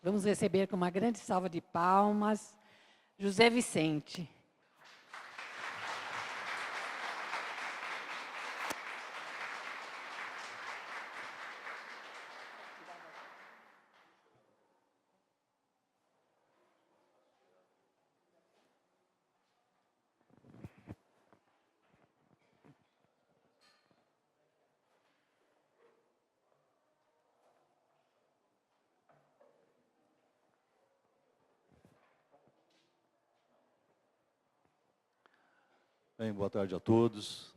Vamos receber com uma grande salva de palmas José Vicente. Bem, boa tarde a todos.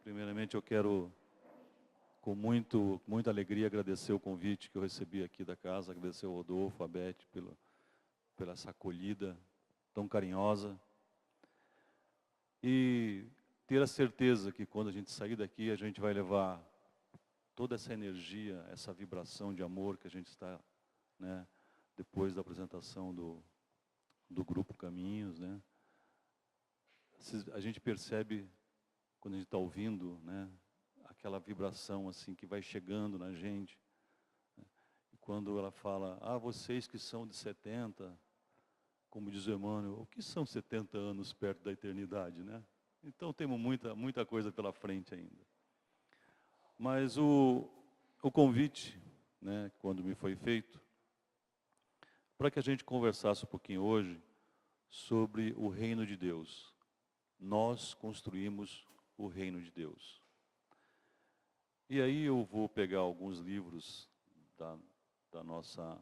Primeiramente, eu quero, com muita alegria, agradecer o convite que eu recebi aqui da casa, agradecer ao Rodolfo, a Beth, pela essa acolhida tão carinhosa. E ter a certeza que quando a gente sair daqui, a gente vai levar toda essa energia, essa vibração de amor que a gente está, né, depois da apresentação do Grupo Caminhos, né? A gente percebe, quando a gente está ouvindo, né, aquela vibração assim que vai chegando na gente. E quando ela fala, vocês que são de 70, como diz o Emmanuel, o que são 70 anos perto da eternidade, né? Então temos muita coisa pela frente ainda. Mas o convite, né, quando me foi feito, para que a gente conversasse um pouquinho hoje sobre o reino de Deus. Nós construímos o reino de Deus. E aí eu vou pegar alguns livros da nossa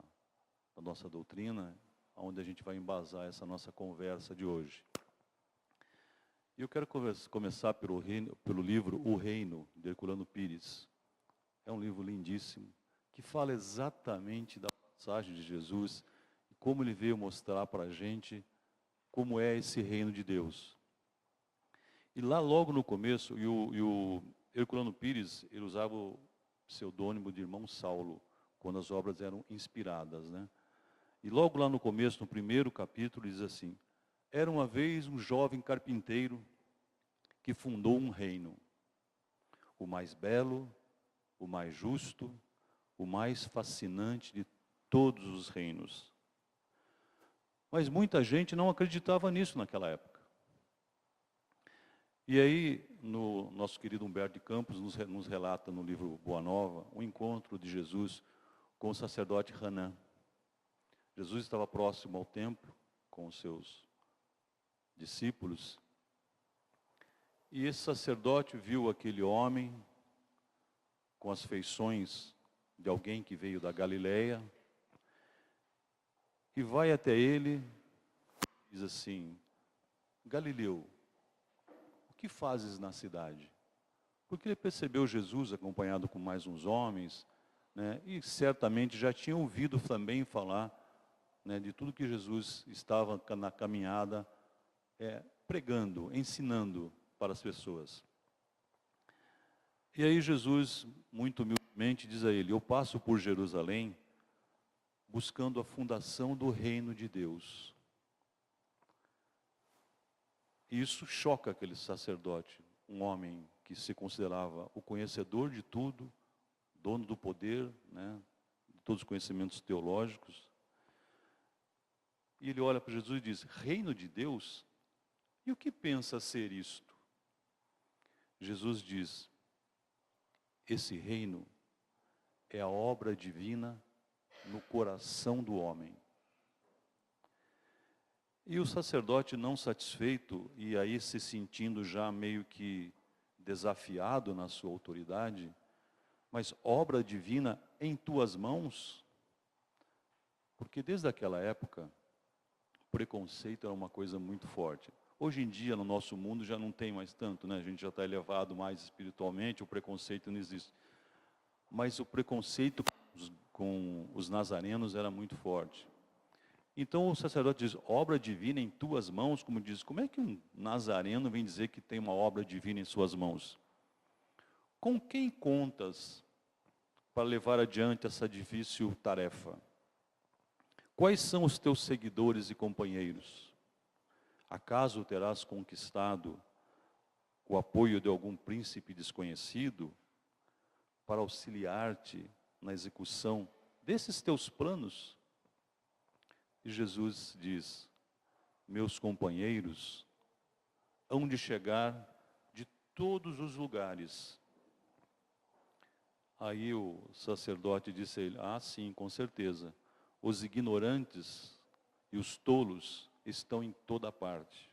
doutrina, onde a gente vai embasar essa nossa conversa de hoje. E eu quero começar pelo livro O Reino, de Herculano Pires. É um livro lindíssimo, que fala exatamente da passagem de Jesus, e como ele veio mostrar para a gente como é esse reino de Deus. E lá logo no começo, o Herculano Pires, ele usava o pseudônimo de Irmão Saulo, quando as obras eram inspiradas, né? E logo lá no começo, no primeiro capítulo, diz assim: era uma vez um jovem carpinteiro que fundou um reino, o mais belo, o mais justo, o mais fascinante de todos os reinos. Mas muita gente não acreditava nisso naquela época. E aí, nosso querido Humberto de Campos nos relata no livro Boa Nova, o encontro de Jesus com o sacerdote Hanan. Jesus estava próximo ao templo com os seus discípulos, e esse sacerdote viu aquele homem com as feições de alguém que veio da Galileia, e vai até ele e diz assim: Galileu, o que fazes na cidade? Porque ele percebeu Jesus acompanhado com mais uns homens, né, e certamente já tinha ouvido também falar, né, de tudo que Jesus estava na caminhada, pregando, ensinando para as pessoas. E aí Jesus, muito humildemente, diz a ele: eu passo por Jerusalém buscando a fundação do reino de Deus. E isso choca aquele sacerdote, um homem que se considerava o conhecedor de tudo, dono do poder, né, de todos os conhecimentos teológicos. E ele olha para Jesus e diz: reino de Deus? E o que pensa ser isto? Jesus diz: esse reino é a obra divina no coração do homem. E o sacerdote, não satisfeito, e aí se sentindo já meio que desafiado na sua autoridade, mas obra divina em tuas mãos? Porque desde aquela época, o preconceito era uma coisa muito forte. Hoje em dia, no nosso mundo, já não tem mais tanto, né? A gente já está elevado mais espiritualmente, o preconceito não existe. Mas o preconceito com os nazarenos era muito forte. Então o sacerdote diz: obra divina em tuas mãos, como diz, como é que um nazareno vem dizer que tem uma obra divina em suas mãos? Com quem contas para levar adiante essa difícil tarefa? Quais são os teus seguidores e companheiros? Acaso terás conquistado o apoio de algum príncipe desconhecido para auxiliar-te na execução desses teus planos? E Jesus diz, meus companheiros hão de chegar de todos os lugares. Aí o sacerdote disse a ele, sim, com certeza, os ignorantes e os tolos estão em toda parte,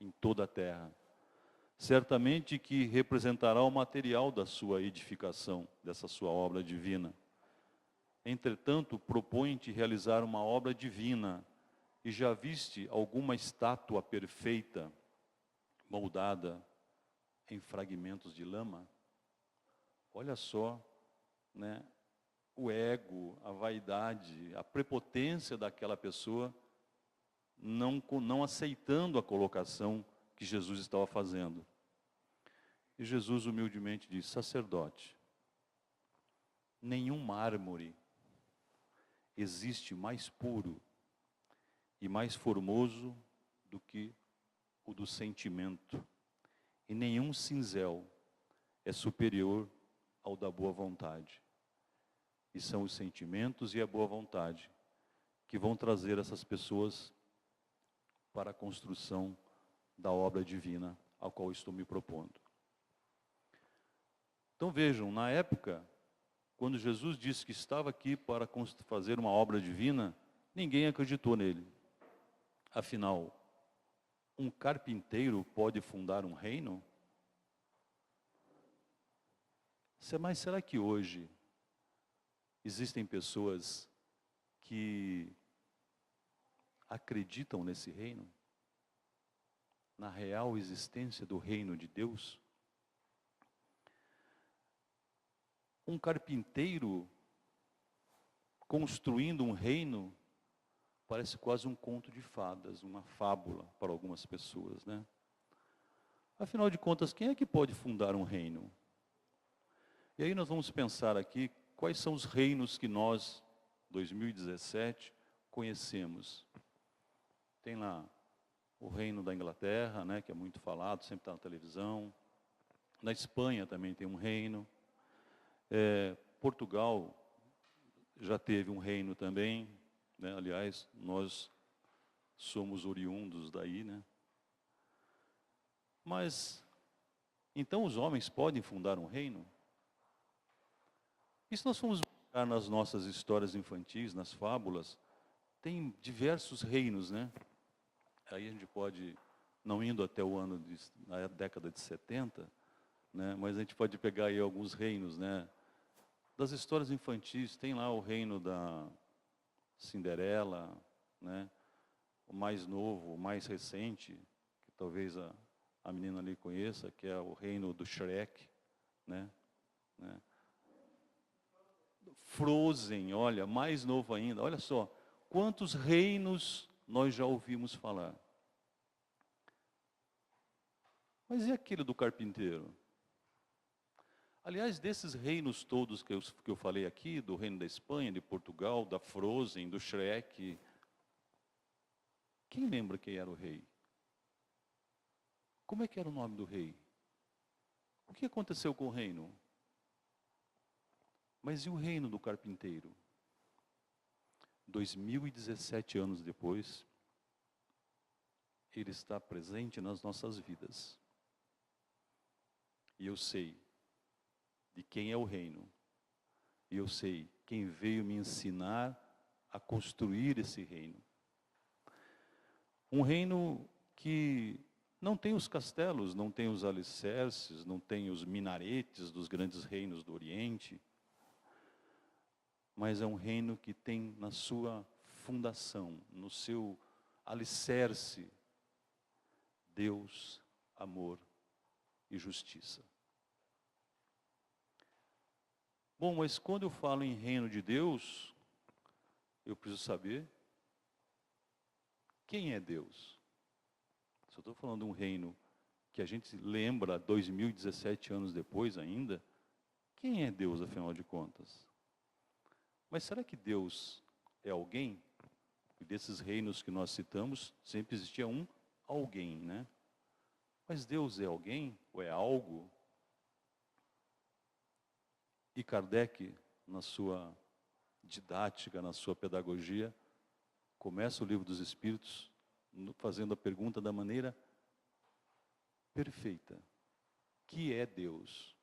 em toda a terra. Certamente que representará o material da sua edificação, dessa sua obra divina. Entretanto, propõe-te realizar uma obra divina, e já viste alguma estátua perfeita, moldada em fragmentos de lama? Olha só, né, o ego, a vaidade, a prepotência daquela pessoa, não aceitando a colocação que Jesus estava fazendo. E Jesus humildemente diz, sacerdote, nenhum mármore existe mais puro e mais formoso do que o do sentimento, e nenhum cinzel é superior ao da boa vontade. E são os sentimentos e a boa vontade que vão trazer essas pessoas para a construção da obra divina ao qual estou me propondo. Então vejam, na época, quando Jesus disse que estava aqui para fazer uma obra divina, ninguém acreditou nele. Afinal, um carpinteiro pode fundar um reino? Mas será que hoje existem pessoas que acreditam nesse reino? Na real existência do reino de Deus? Um carpinteiro construindo um reino parece quase um conto de fadas, uma fábula para algumas pessoas, né? Afinal de contas, quem é que pode fundar um reino? E aí nós vamos pensar aqui quais são os reinos que nós, 2017, conhecemos. Tem lá o reino da Inglaterra, né, que é muito falado, sempre está na televisão. Na Espanha também tem um reino. Portugal já teve um reino também, né? Aliás, nós somos oriundos daí, né? Mas, então os homens podem fundar um reino? E se nós formos buscar nas nossas histórias infantis, nas fábulas, tem diversos reinos, né? Aí a gente pode, não indo até o ano, na década de 70, né? Mas a gente pode pegar aí alguns reinos, né? Das histórias infantis, tem lá o reino da Cinderela, né? O mais novo, o mais recente, que talvez a menina ali conheça, que é o reino do Shrek, né? Frozen, olha, mais novo ainda, olha só, quantos reinos nós já ouvimos falar. Mas e aquele do carpinteiro? Aliás, desses reinos todos que eu falei aqui, do reino da Espanha, de Portugal, da Frozen, do Shrek, quem lembra quem era o rei? Como é que era o nome do rei? O que aconteceu com o reino? Mas e o reino do carpinteiro? 2017 anos depois, ele está presente nas nossas vidas. E eu sei de quem é o reino. E eu sei quem veio me ensinar a construir esse reino. Um reino que não tem os castelos, não tem os alicerces, não tem os minaretes dos grandes reinos do Oriente, mas é um reino que tem na sua fundação, no seu alicerce, Deus, amor e justiça. Bom, mas quando eu falo em reino de Deus, eu preciso saber quem é Deus. Se eu estou falando de um reino que a gente lembra 2017 anos depois ainda, quem é Deus afinal de contas? Mas será que Deus é alguém? E desses reinos que nós citamos, sempre existia um alguém, né? Mas Deus é alguém? Ou é algo? E Kardec, na sua didática na sua pedagogia, começa o Livro dos Espíritos fazendo a pergunta da maneira perfeita: que é Deus?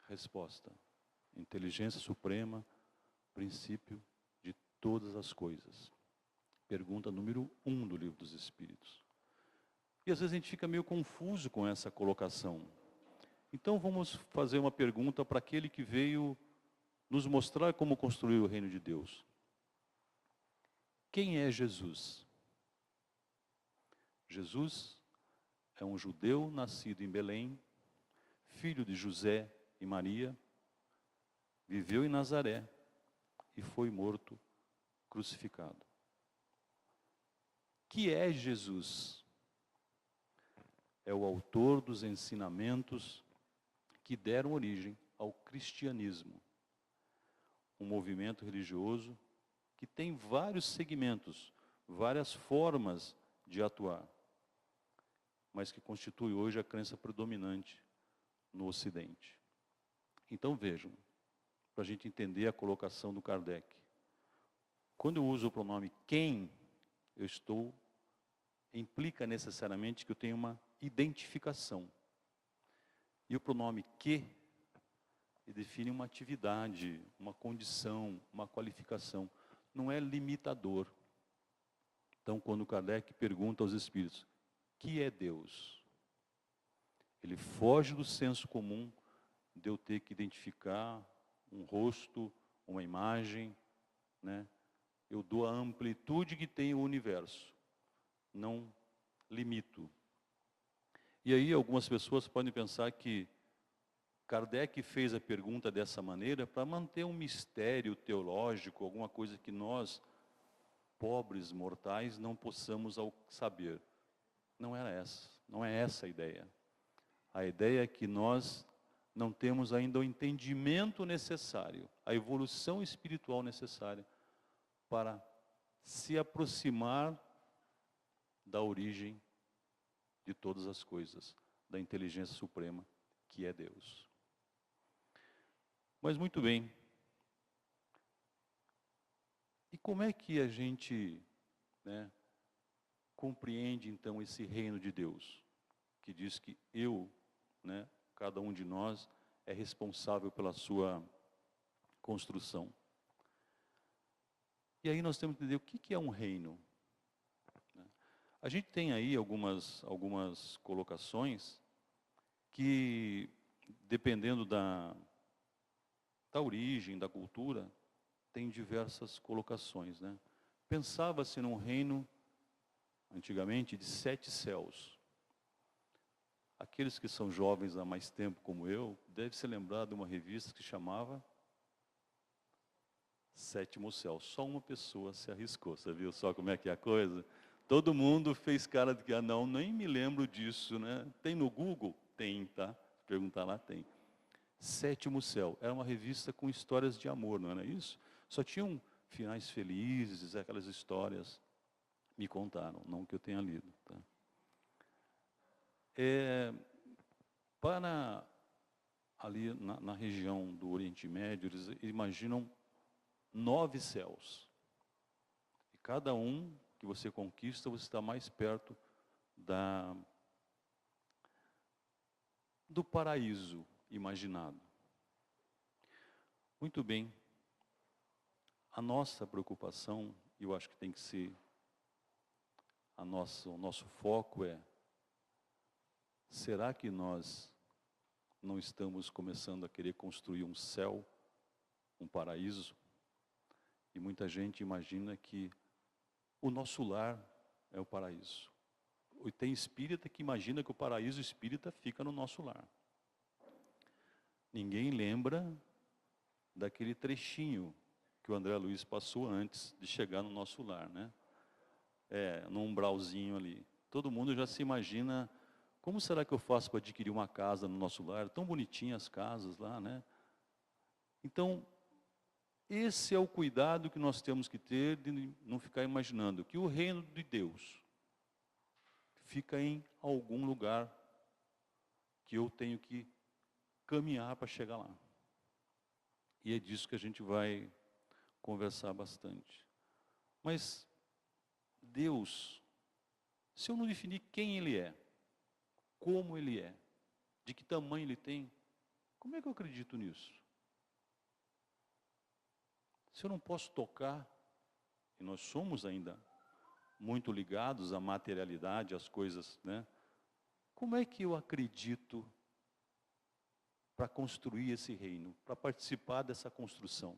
Resposta: inteligência suprema, princípio de todas as coisas. Pergunta número 1 do Livro dos Espíritos. E às vezes a gente fica meio confuso com essa colocação. Então vamos fazer uma pergunta para aquele que veio nos mostrar como construir o reino de Deus. Quem é Jesus? Jesus é um judeu nascido em Belém, filho de José e Maria, viveu em Nazaré e foi morto, crucificado. Que é Jesus? É o autor dos ensinamentos que deram origem ao cristianismo, um movimento religioso que tem vários segmentos, várias formas de atuar, mas que constitui hoje a crença predominante no Ocidente. Então vejam, para a gente entender a colocação do Kardec. Quando eu uso o pronome quem, implica necessariamente que eu tenho uma identificação. E o pronome que, ele define uma atividade, uma condição, uma qualificação. Não é limitador. Então, quando Kardec pergunta aos espíritos, que é Deus? Ele foge do senso comum de eu ter que identificar um rosto, uma imagem, né? Eu dou a amplitude que tem o universo, não limito. E aí algumas pessoas podem pensar que Kardec fez a pergunta dessa maneira para manter um mistério teológico, alguma coisa que nós, pobres mortais, não possamos saber. Não é essa a ideia. A ideia é que nós não temos ainda o entendimento necessário, a evolução espiritual necessária para se aproximar da origem de todas as coisas, da inteligência suprema, que é Deus. Mas muito bem. E como é que a gente, compreende então esse reino de Deus, que diz que cada um de nós é responsável pela sua construção? E aí nós temos que entender o que é um reino. A gente tem aí algumas colocações que, dependendo da origem, da cultura, tem diversas colocações, né? Pensava-se num reino, antigamente, de 7 céus. Aqueles que são jovens há mais tempo, como eu, devem se lembrar de uma revista que chamava Sétimo Céu. Só uma pessoa se arriscou, você viu só como é que é a coisa? Todo mundo fez cara de que, não, nem me lembro disso, né? Tem no Google? Tem, tá? Se perguntar lá, tem. Sétimo Céu, era uma revista com histórias de amor, não era isso? Só tinham finais felizes, aquelas histórias, me contaram, não que eu tenha lido. Tá? Para ali na região do Oriente Médio, eles imaginam 9 céus. E cada um que você conquista, você está mais perto do paraíso imaginado. Muito bem. A nossa preocupação, e eu acho que tem que ser o nosso foco será que nós não estamos começando a querer construir um céu, um paraíso? E muita gente imagina que o nosso lar é o paraíso. E tem espírita que imagina que o paraíso espírita fica no nosso lar. Ninguém lembra daquele trechinho que o André Luiz passou antes de chegar no nosso lar, né? No umbralzinho ali. Todo mundo já se imagina, como será que eu faço para adquirir uma casa no nosso lar? Tão bonitinhas as casas lá, né? Então, esse é o cuidado que nós temos que ter de não ficar imaginando que o reino de Deus fica em algum lugar que eu tenho que caminhar para chegar lá. E é disso que a gente vai conversar bastante. Mas Deus, se eu não definir quem Ele é, como Ele é, de que tamanho Ele tem, como é que eu acredito nisso? Se eu não posso tocar, e nós somos ainda muito ligados à materialidade, às coisas, né? Como é que eu acredito para construir esse reino, para participar dessa construção?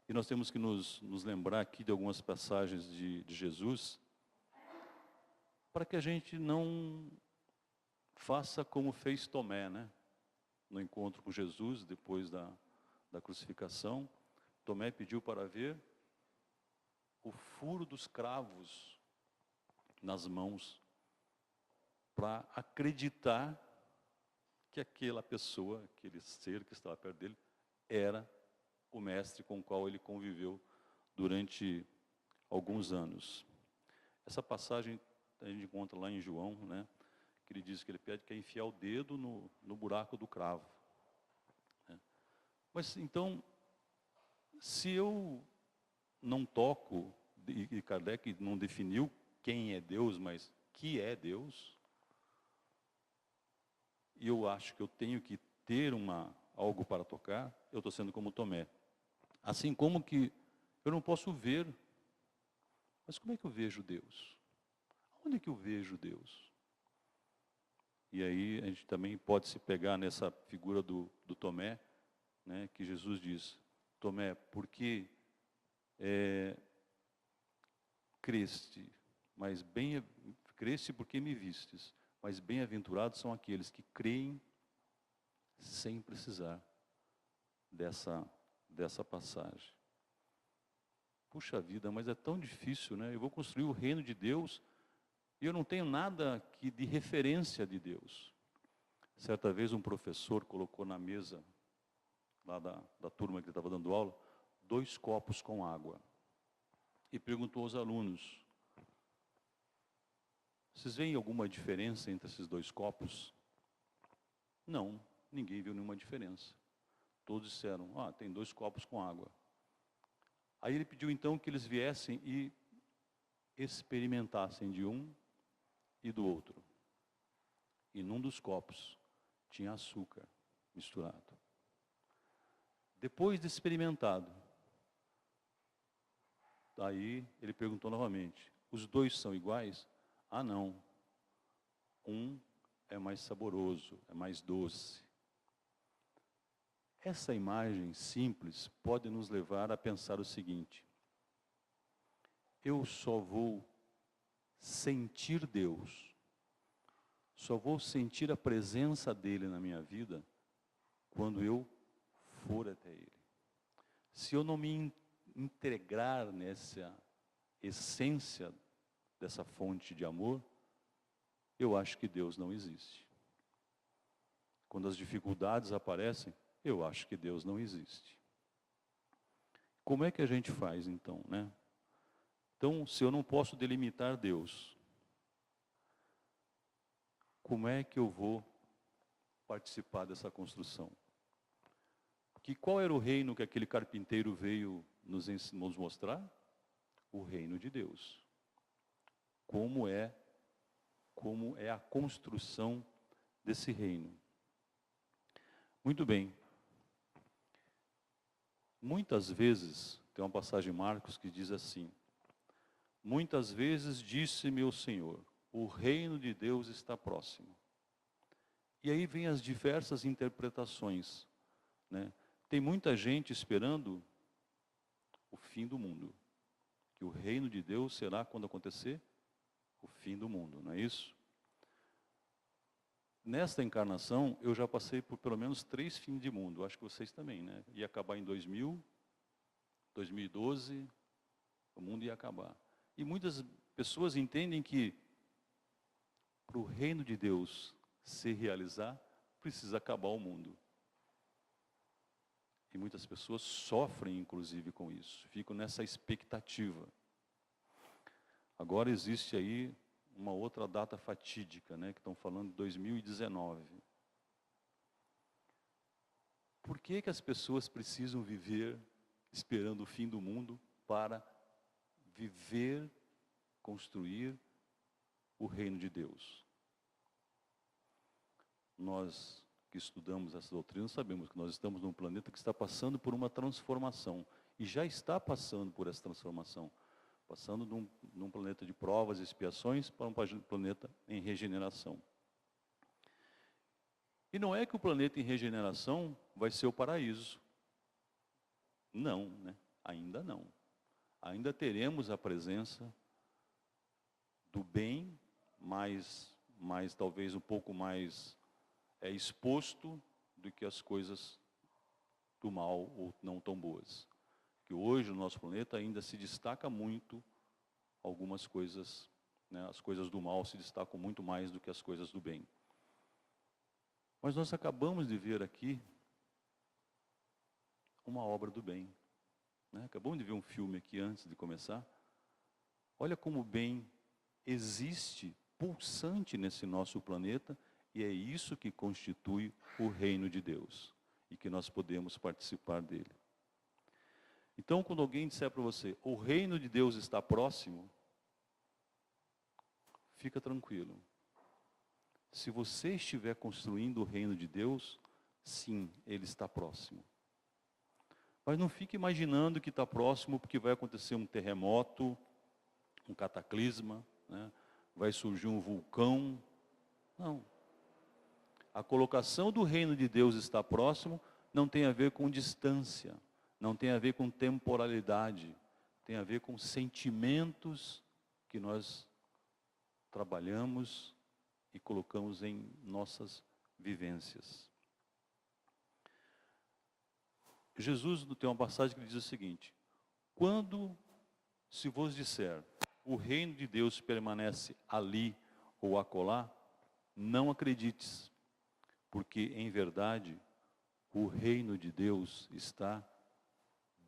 E nós temos que nos lembrar aqui de algumas passagens de Jesus, para que a gente não faça como fez Tomé, né? No encontro com Jesus, depois da crucificação. Tomé pediu para ver o furo dos cravos nas mãos, para acreditar que aquela pessoa, aquele ser que estava perto dele, era o mestre com o qual ele conviveu durante alguns anos. Essa passagem a gente encontra lá em João, né? Que ele diz que ele pede que é enfiar o dedo no buraco do cravo. Né? Mas então, se eu não toco, e Kardec não definiu quem é Deus, mas que é Deus, e eu acho que eu tenho que ter algo para tocar, eu estou sendo como Tomé. Assim como que eu não posso ver, mas como é que eu vejo Deus? Onde é que eu vejo Deus? E aí a gente também pode se pegar nessa figura do Tomé, né, que Jesus diz, Tomé, por que creste, creste porque me vistes, mas bem-aventurados são aqueles que creem sem precisar dessa passagem. Puxa vida, mas é tão difícil, né? Eu vou construir o reino de Deus e eu não tenho nada de referência de Deus. Certa vez um professor colocou na mesa, lá da turma que ele estava dando aula, 2 copos com água. E perguntou aos alunos, vocês veem alguma diferença entre esses 2 copos? Não, ninguém viu nenhuma diferença. Todos disseram, tem 2 copos com água. Aí ele pediu então que eles viessem e experimentassem de um e do outro. E num dos copos tinha açúcar misturado. Depois de experimentado, aí ele perguntou novamente, os 2 são iguais? Ah, não. Um é mais saboroso, é mais doce. Essa imagem simples pode nos levar a pensar o seguinte, eu só vou sentir Deus, só vou sentir a presença dEle na minha vida quando eu for até Ele. Se eu não me integrar nessa essência dessa fonte de amor, eu acho que Deus não existe. Quando as dificuldades aparecem, eu acho que Deus não existe. Como é que a gente faz então, né? Então, se eu não posso delimitar Deus, como é que eu vou participar dessa construção? Qual era o reino que aquele carpinteiro veio nos mostrar? O reino de Deus. Como é a construção desse reino. Muito bem. Muitas vezes, tem uma passagem em Marcos que diz assim, muitas vezes disse-me o Senhor, o reino de Deus está próximo. E aí vem as diversas interpretações, né? Tem muita gente esperando o fim do mundo. Que o reino de Deus será quando acontecer o fim do mundo, não é isso? Nesta encarnação, eu já passei por pelo menos 3 fins de mundo, acho que vocês também, né? Ia acabar em 2000, 2012, o mundo ia acabar. E muitas pessoas entendem que para o reino de Deus se realizar, precisa acabar o mundo. E muitas pessoas sofrem, inclusive, com isso. Ficam nessa expectativa. Agora existe aí uma outra data fatídica, né? Que estão falando de 2019. Por que que as pessoas precisam viver esperando o fim do mundo para viver, construir o reino de Deus? Nós que estudamos essa doutrina sabemos que nós estamos num planeta que está passando por uma transformação e já está passando por essa transformação, passando num planeta de provas e expiações para um planeta em regeneração. E não é que o planeta em regeneração vai ser o paraíso. Não, né? Ainda não. Ainda teremos a presença do bem, mas talvez um pouco mais exposto do que as coisas do mal ou não tão boas. Que hoje no nosso planeta ainda se destaca muito algumas coisas, né? As coisas do mal se destacam muito mais do que as coisas do bem. Mas nós acabamos de ver aqui uma obra do bem, né? Acabamos de ver um filme aqui antes de começar. Olha como o bem existe, pulsante nesse nosso planeta, e é isso que constitui o reino de Deus, e que nós podemos participar dele. Então, quando alguém disser para você, o reino de Deus está próximo, fica tranquilo. Se você estiver construindo o reino de Deus, sim, ele está próximo. Mas não fique imaginando que está próximo porque vai acontecer um terremoto, um cataclisma, né? Vai surgir um vulcão. Não. A colocação do reino de Deus está próximo não tem a ver com distância, não tem a ver com temporalidade, tem a ver com sentimentos que nós trabalhamos e colocamos em nossas vivências. Jesus tem uma passagem que diz o seguinte: quando se vos disser, o reino de Deus permanece ali ou acolá, não acredites, porque em verdade o reino de Deus está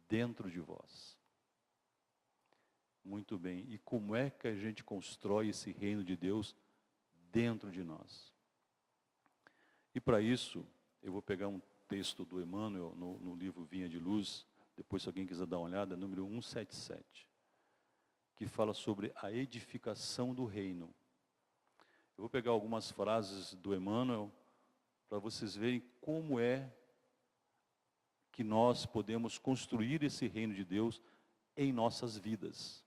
dentro de vós. Muito bem, e como é que a gente constrói esse reino de Deus dentro de nós? E para isso, eu vou pegar um texto do Emmanuel no livro Vinha de Luz, depois se alguém quiser dar uma olhada, número 177, que fala sobre a edificação do reino. Eu vou pegar algumas frases do Emmanuel para vocês verem como é que nós podemos construir esse reino de Deus em nossas vidas.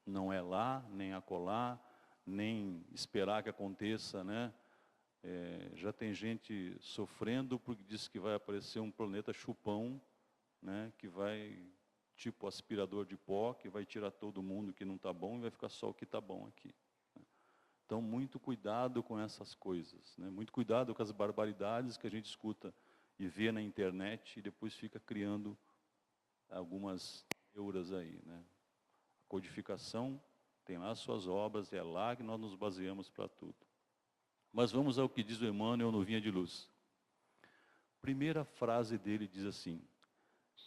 Não é lá, nem acolá, nem esperar que aconteça, né? Já tem gente sofrendo porque diz que vai aparecer um planeta chupão, né? Que vai, tipo aspirador de pó, que vai tirar todo mundo que não está bom e vai ficar só o que está bom aqui. Então, muito cuidado com essas coisas, né? Muito cuidado com as barbaridades que a gente escuta e vê na internet e depois fica criando algumas neuras aí, né? A codificação tem lá as suas obras, é lá que nós nos baseamos para tudo. Mas vamos ao que diz o Emmanuel no Vinha de Luz. Primeira frase dele diz assim: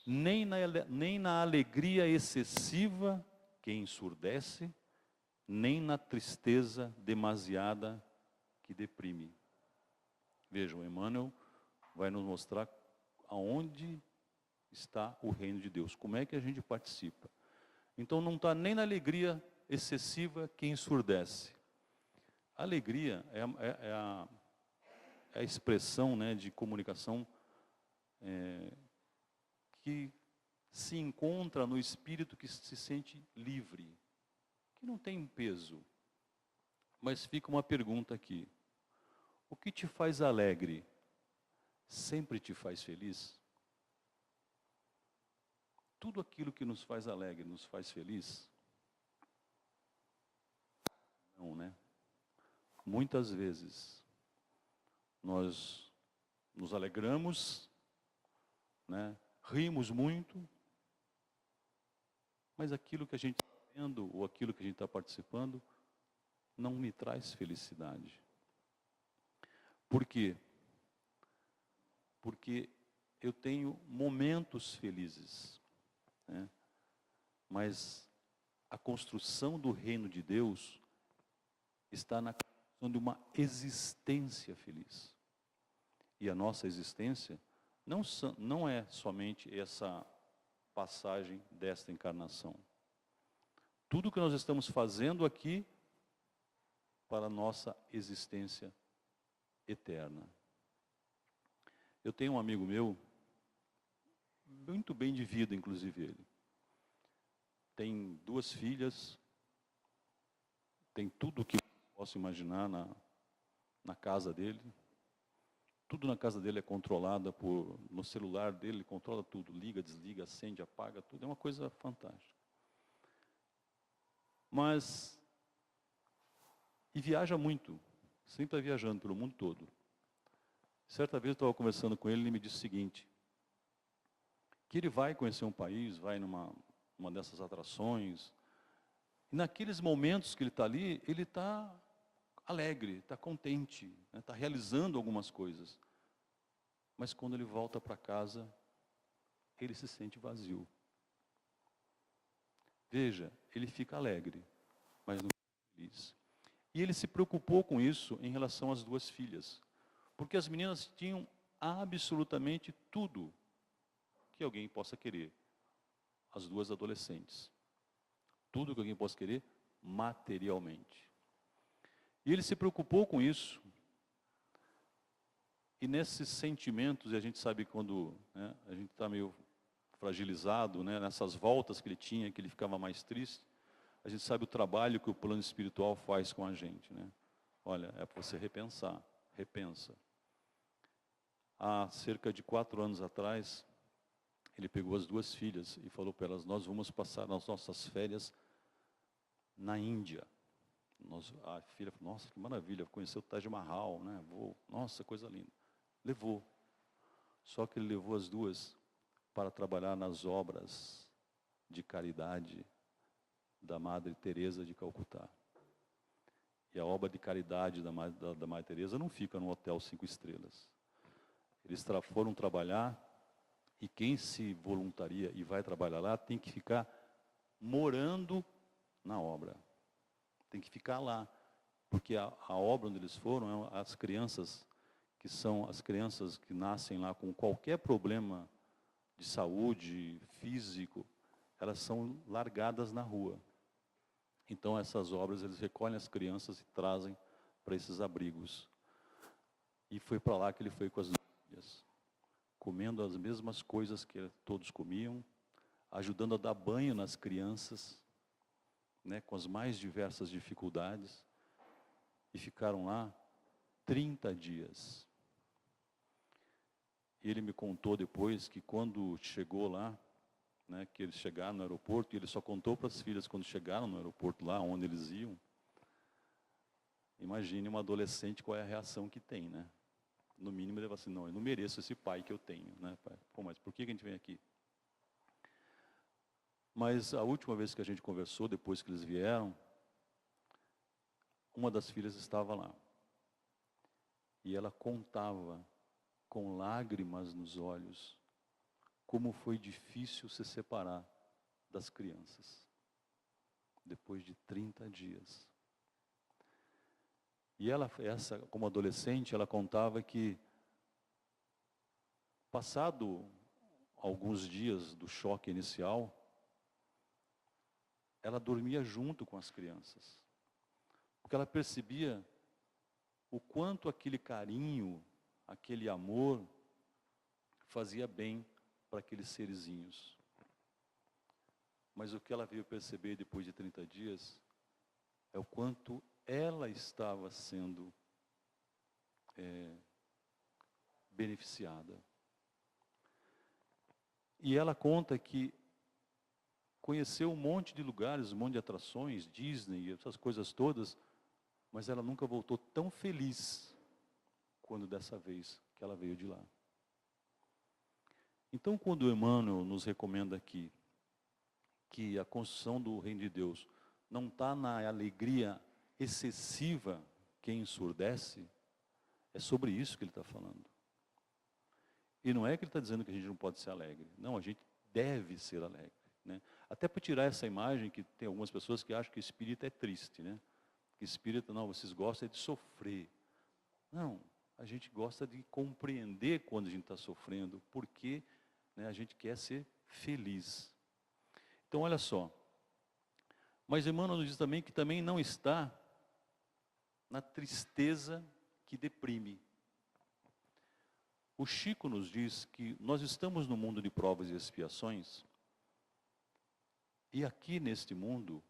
nem na alegria excessiva que ensurdece, nem na tristeza demasiada que deprime. Vejam, Emmanuel vai nos mostrar aonde está o reino de Deus, como é que a gente participa. Então não está nem na alegria excessiva que ensurdece. A alegria é a expressão, né, de comunicação que se encontra no espírito que se sente livre, que não tem peso. Mas fica uma pergunta aqui: o que te faz alegre sempre te faz feliz? Tudo aquilo que nos faz alegre nos faz feliz? Não, né? Muitas vezes nós nos alegramos, né? Rimos muito, mas aquilo que a gente está vendo ou aquilo que a gente está participando não me traz felicidade. Por quê? Porque eu tenho momentos felizes, né? Mas a construção do reino de Deus está na construção de uma existência feliz. e a nossa existência não é somente essa passagem desta encarnação. Tudo que nós estamos fazendo aqui para a nossa existência eterna. Eu tenho um amigo meu, muito bem de vida, inclusive ele. Tem 2 filhas, tem tudo o que posso imaginar na casa dele. Tudo na casa dele é controlado no celular dele, ele controla tudo, liga, desliga, acende, apaga, tudo. É uma coisa fantástica. E viaja muito, sempre está viajando pelo mundo todo. Certa vez eu estava conversando com ele, ele me disse o seguinte, que ele vai conhecer um país, vai numa dessas atrações, e naqueles momentos que ele está ali, ele está alegre, está contente, está realizando algumas coisas. Mas quando ele volta para casa, ele se sente vazio. Veja, ele fica alegre, mas não fica feliz. E ele se preocupou com isso em relação às 2 filhas. Porque as meninas tinham absolutamente tudo que alguém possa querer. As 2 adolescentes. Tudo que alguém possa querer materialmente. E ele se preocupou com isso. E nesses sentimentos, e a gente sabe quando a gente está meio fragilizado, nessas voltas que ele tinha, que ele ficava mais triste, a gente sabe o trabalho que o plano espiritual faz com a gente. Olha, é para você repensar, repensa. Há cerca de 4 anos atrás, ele pegou as 2 filhas e falou para elas, nós vamos passar as nossas férias na Índia. A filha falou, nossa, que maravilha, conheceu o Taj Mahal, nossa, coisa linda. Levou. Só que ele levou as 2 para trabalhar nas obras de caridade da Madre Teresa de Calcutá. E a obra de caridade da Madre Teresa não fica num hotel 5 estrelas. Eles foram trabalhar, e quem se voluntaria e vai trabalhar lá, tem que ficar morando na obra. Tem que ficar lá. Porque a obra onde eles foram, as crianças, que são as crianças que nascem lá com qualquer problema de saúde, físico, elas são largadas na rua. Então essas obras, eles recolhem as crianças e trazem para esses abrigos. E foi para lá que ele foi com as filhas, comendo as mesmas coisas que todos comiam, ajudando a dar banho nas crianças, com as mais diversas dificuldades, e ficaram lá 30 dias. E ele me contou depois que quando chegou lá, que eles chegaram no aeroporto, e ele só contou para as filhas quando chegaram no aeroporto lá, onde eles iam. Imagine uma adolescente qual é a reação que tem, No mínimo ele vai assim, não, eu não mereço esse pai que eu tenho, pai? Pô, mas por que a gente vem aqui? Mas a última vez que a gente conversou, depois que eles vieram, uma das filhas estava lá. E ela contava, com lágrimas nos olhos, como foi difícil se separar das crianças, depois de 30 dias. E ela, como adolescente, ela contava que, passado alguns dias do choque inicial, ela dormia junto com as crianças. Porque ela percebia o quanto aquele carinho, aquele amor, fazia bem para aqueles serizinhos. Mas o que ela veio perceber depois de 30 dias, é o quanto ela estava sendo beneficiada. E ela conta que conheceu um monte de lugares, um monte de atrações, Disney, essas coisas todas, mas ela nunca voltou tão feliz quando dessa vez que ela veio de lá. Então, quando o Emmanuel nos recomenda aqui que a construção do reino de Deus não está na alegria excessiva que ensurdece, é sobre isso que ele está falando. E não é que ele está dizendo que a gente não pode ser alegre. Não, a gente deve ser alegre. Até para tirar essa imagem que tem algumas pessoas que acham que espírita é triste. Que espírita, não, vocês gostam de sofrer. Não, a gente gosta de compreender quando a gente está sofrendo, porque, né, a gente quer ser feliz. Então, olha só. Mas Emmanuel nos diz também que também não está na tristeza que deprime. O Chico nos diz que nós estamos no mundo de provas e expiações, e aqui neste mundo,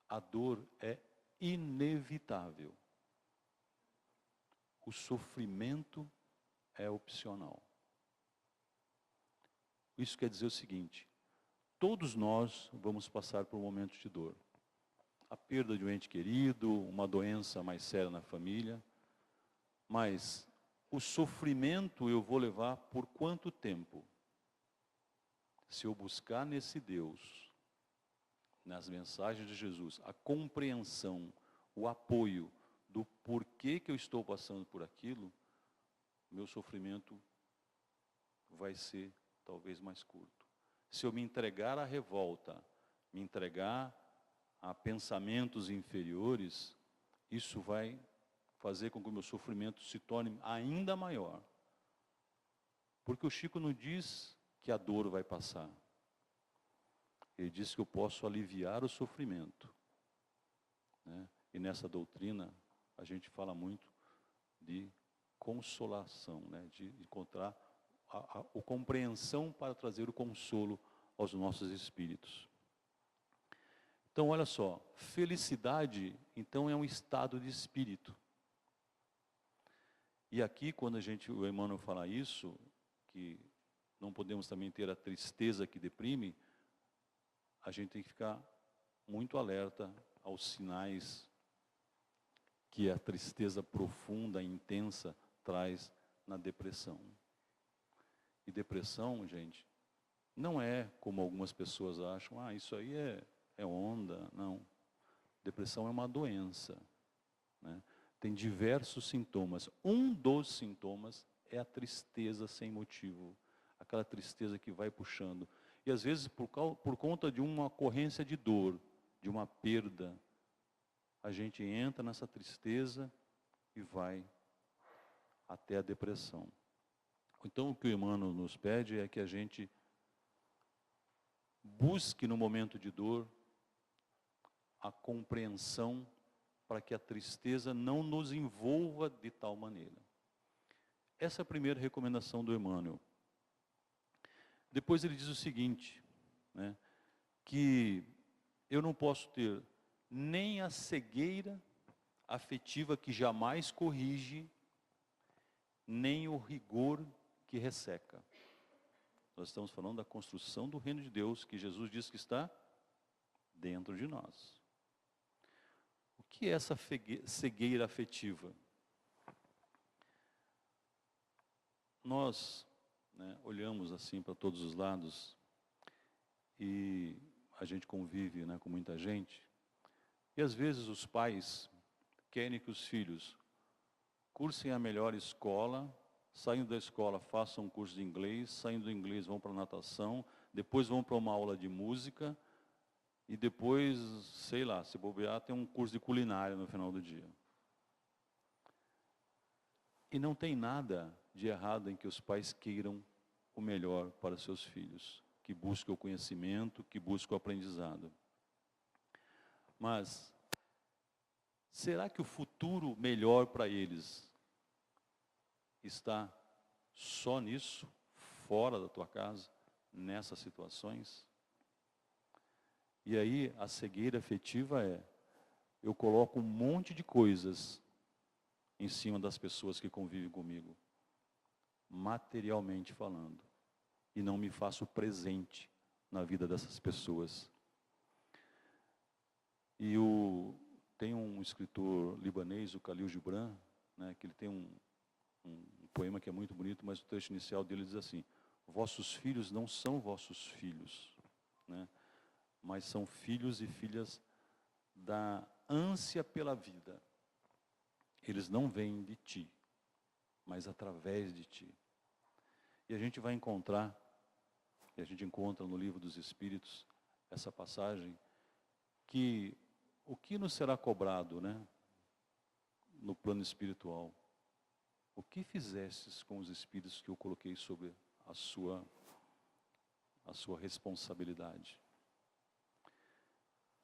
a dor é inevitável. O sofrimento é opcional. Isso quer dizer o seguinte: todos nós vamos passar por momentos de dor. A perda de um ente querido, uma doença mais séria na família, mas o sofrimento eu vou levar por quanto tempo? Se eu buscar nesse Deus, nas mensagens de Jesus, a compreensão, o apoio do porquê que eu estou passando por aquilo, meu sofrimento vai ser talvez mais curto. Se eu me entregar à revolta, me entregar a pensamentos inferiores, isso vai fazer com que o meu sofrimento se torne ainda maior. Porque o Chico não diz que a dor vai passar. Ele diz que eu posso aliviar o sofrimento, né? E nessa doutrina, a gente fala muito de consolação, né? De encontrar a compreensão para trazer o consolo aos nossos espíritos. Então, olha só, felicidade, então, é um estado de espírito. E aqui, quando o Emmanuel fala isso, que não podemos também ter a tristeza que deprime, a gente tem que ficar muito alerta aos sinais que a tristeza profunda e intensa traz na depressão. E depressão, gente, não é como algumas pessoas acham, isso aí é onda. Não. Depressão é uma doença, né? Tem diversos sintomas. Um dos sintomas é a tristeza sem motivo. Aquela tristeza que vai puxando. E às vezes por conta de uma ocorrência de dor, de uma perda, a gente entra nessa tristeza e vai até a depressão. Então o que o Emmanuel nos pede é que a gente busque no momento de dor a compreensão para que a tristeza não nos envolva de tal maneira. Essa é a primeira recomendação do Emmanuel. Depois ele diz o seguinte, né, que eu não posso ter nem a cegueira afetiva que jamais corrige, nem o rigor que resseca. Nós estamos falando da construção do reino de Deus, que Jesus diz que está dentro de nós. O que é essa cegueira afetiva? Nós, né, olhamos assim para todos os lados e a gente convive, né, com muita gente, e às vezes os pais querem que os filhos cursem a melhor escola, saindo da escola façam um curso de inglês, saindo do inglês vão para a natação, depois vão para uma aula de música e depois, sei lá, se bobear, tem um curso de culinária no final do dia. E não tem nada de errado em que os pais queiram o melhor para seus filhos, que busquem o conhecimento, que busquem o aprendizado. Mas, será que o futuro melhor para eles está só nisso, fora da tua casa, nessas situações? E aí, a cegueira afetiva eu coloco um monte de coisas em cima das pessoas que convivem comigo, materialmente falando, e não me faço presente na vida dessas pessoas. E tem um escritor libanês, o Khalil Gibran, né, que ele tem um poema que é muito bonito, mas o texto inicial dele diz assim: vossos filhos não são vossos filhos, né, mas são filhos e filhas da ânsia pela vida. Eles não vêm de ti, mas através de ti. E a gente vai encontrar, e a gente encontra no Livro dos Espíritos, essa passagem, que o que nos será cobrado, né, no plano espiritual? O que fizestes com os espíritos que eu coloquei sobre a sua responsabilidade?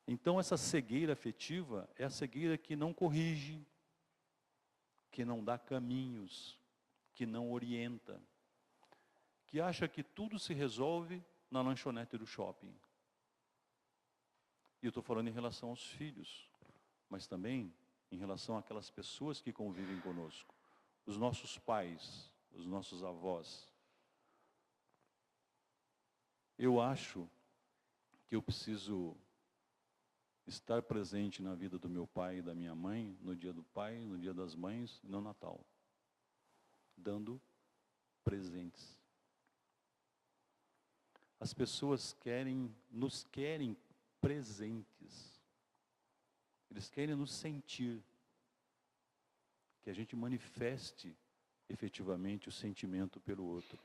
Então, essa cegueira afetiva é a cegueira que não corrige, que não dá caminhos, que não orienta, que acha que tudo se resolve na lanchonete do shopping. E eu estou falando em relação aos filhos, mas também em relação àquelas pessoas que convivem conosco, os nossos pais, os nossos avós. Eu acho que eu preciso estar presente na vida do meu pai e da minha mãe, no dia do pai, no dia das mães, no Natal, dando presentes. As pessoas nos querem presentes. Eles querem nos sentir, que a gente manifeste efetivamente o sentimento pelo outro.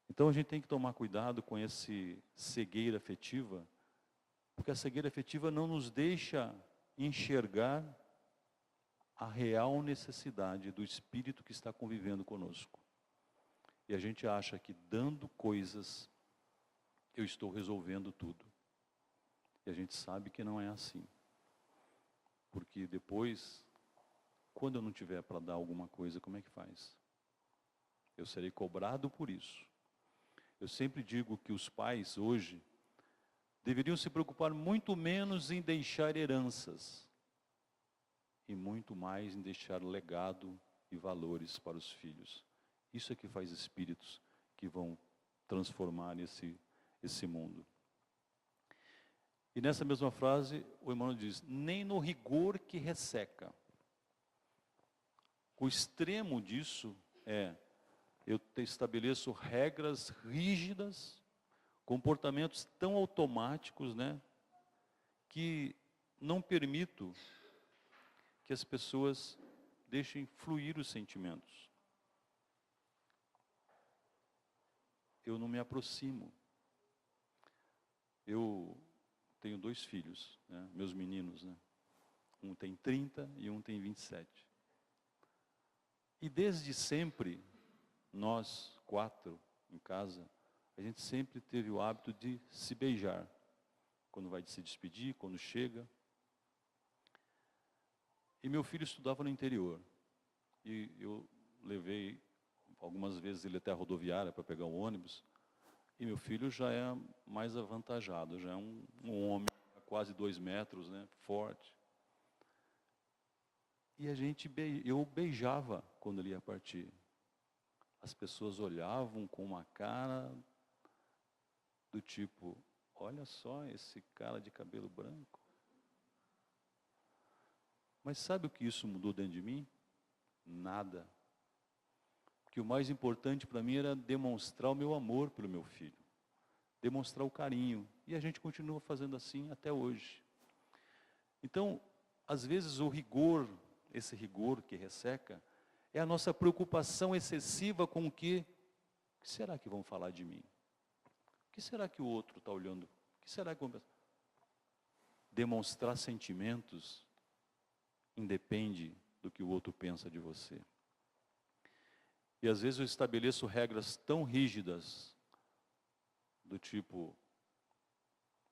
Então a gente tem que tomar cuidado com esse cegueira afetiva, porque a cegueira afetiva não nos deixa enxergar a real necessidade do espírito que está convivendo conosco. E a gente acha que dando coisas, eu estou resolvendo tudo. E a gente sabe que não é assim. Porque depois, quando eu não tiver para dar alguma coisa, como é que faz? Eu serei cobrado por isso. Eu sempre digo que os pais hoje deveriam se preocupar muito menos em deixar heranças e muito mais em deixar legado e valores para os filhos. Isso é que faz espíritos que vão transformar esse mundo. E nessa mesma frase, o irmão diz, nem no rigor que resseca. O extremo disso é, eu estabeleço regras rígidas, comportamentos tão automáticos, né, que não permito que as pessoas deixem fluir os sentimentos. Eu não me aproximo. Eu tenho 2 filhos, né, meus meninos, né? Um tem 30 e um tem 27. E desde sempre, nós 4 em casa, a gente sempre teve o hábito de se beijar. Quando vai se despedir, quando chega. E meu filho estudava no interior. E eu levei algumas vezes ele até a rodoviária para pegar o ônibus. E meu filho já é mais avantajado, já é um homem quase 2 metros, né, forte. E eu beijava quando ele ia partir. As pessoas olhavam com uma cara do tipo, olha só esse cara de cabelo branco. Mas sabe o que isso mudou dentro de mim? Nada. Porque o mais importante para mim era demonstrar o meu amor pelo meu filho. Demonstrar o carinho. E a gente continua fazendo assim até hoje. Então, às vezes o rigor, esse rigor que resseca, é a nossa preocupação excessiva com o que será que vão falar de mim? O que será que o outro está olhando? O que será que vão pensar? Demonstrar sentimentos independe do que o outro pensa de você. E às vezes eu estabeleço regras tão rígidas, do tipo,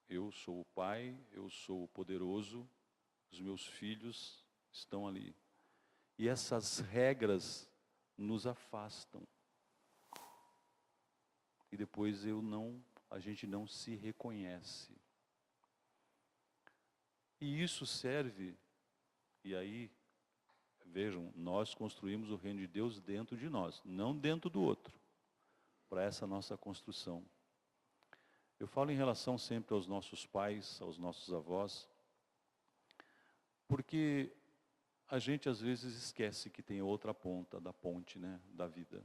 eu sou o pai, eu sou o poderoso, os meus filhos estão ali. E essas regras nos afastam. E depois a gente não se reconhece. E isso serve, e aí, vejam, nós construímos o reino de Deus dentro de nós, não dentro do outro, para essa nossa construção. Eu falo em relação sempre aos nossos pais, aos nossos avós, porque a gente às vezes esquece que tem outra ponta da ponte, né, da vida.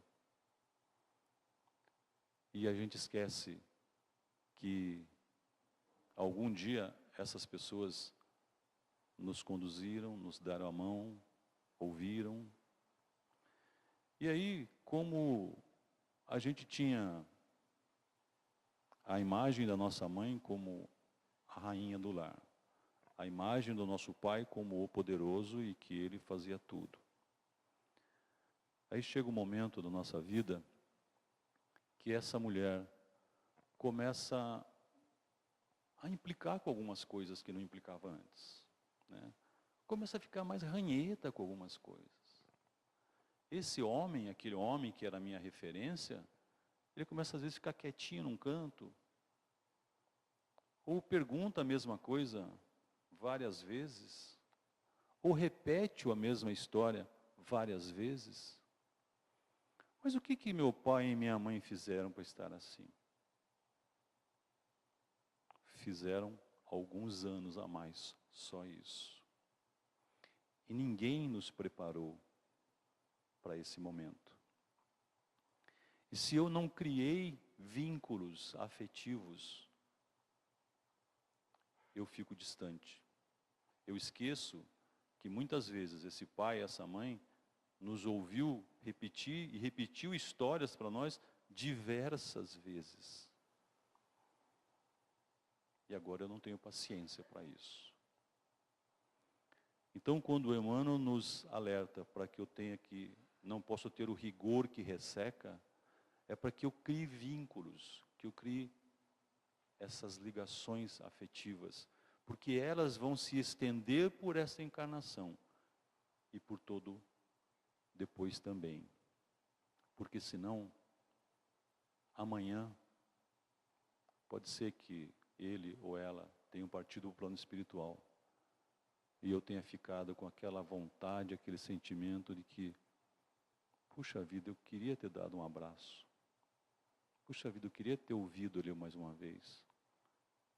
E a gente esquece que algum dia essas pessoas nos conduziram, nos deram a mão, ouviram. E aí, como a gente tinha a imagem da nossa mãe como a rainha do lar, a imagem do nosso pai como o poderoso e que ele fazia tudo. Aí chega um momento da nossa vida que essa mulher começa a implicar com algumas coisas que não implicava antes, né? Começa a ficar mais ranheta com algumas coisas. Esse homem, aquele homem que era a minha referência, ele começa às vezes a ficar quietinho num canto, ou pergunta a mesma coisa várias vezes, ou repete a mesma história várias vezes. Mas o que meu pai e minha mãe fizeram para estar assim? Fizeram alguns anos a mais, só isso. E ninguém nos preparou para esse momento. E se eu não criei vínculos afetivos, eu fico distante. Eu esqueço que muitas vezes esse pai e essa mãe nos ouviu repetir e repetiu histórias para nós diversas vezes. E agora eu não tenho paciência para isso. Então, quando o Emmanuel nos alerta para que eu tenha que, não posso ter o rigor que resseca, é para que eu crie vínculos, que eu crie essas ligações afetivas, porque elas vão se estender por essa encarnação e por todo depois também. Porque senão, amanhã, pode ser que ele ou ela tenham partido para o plano espiritual e eu tenha ficado com aquela vontade, aquele sentimento de que, puxa vida, eu queria ter dado um abraço. Puxa vida, eu queria ter ouvido ele mais uma vez.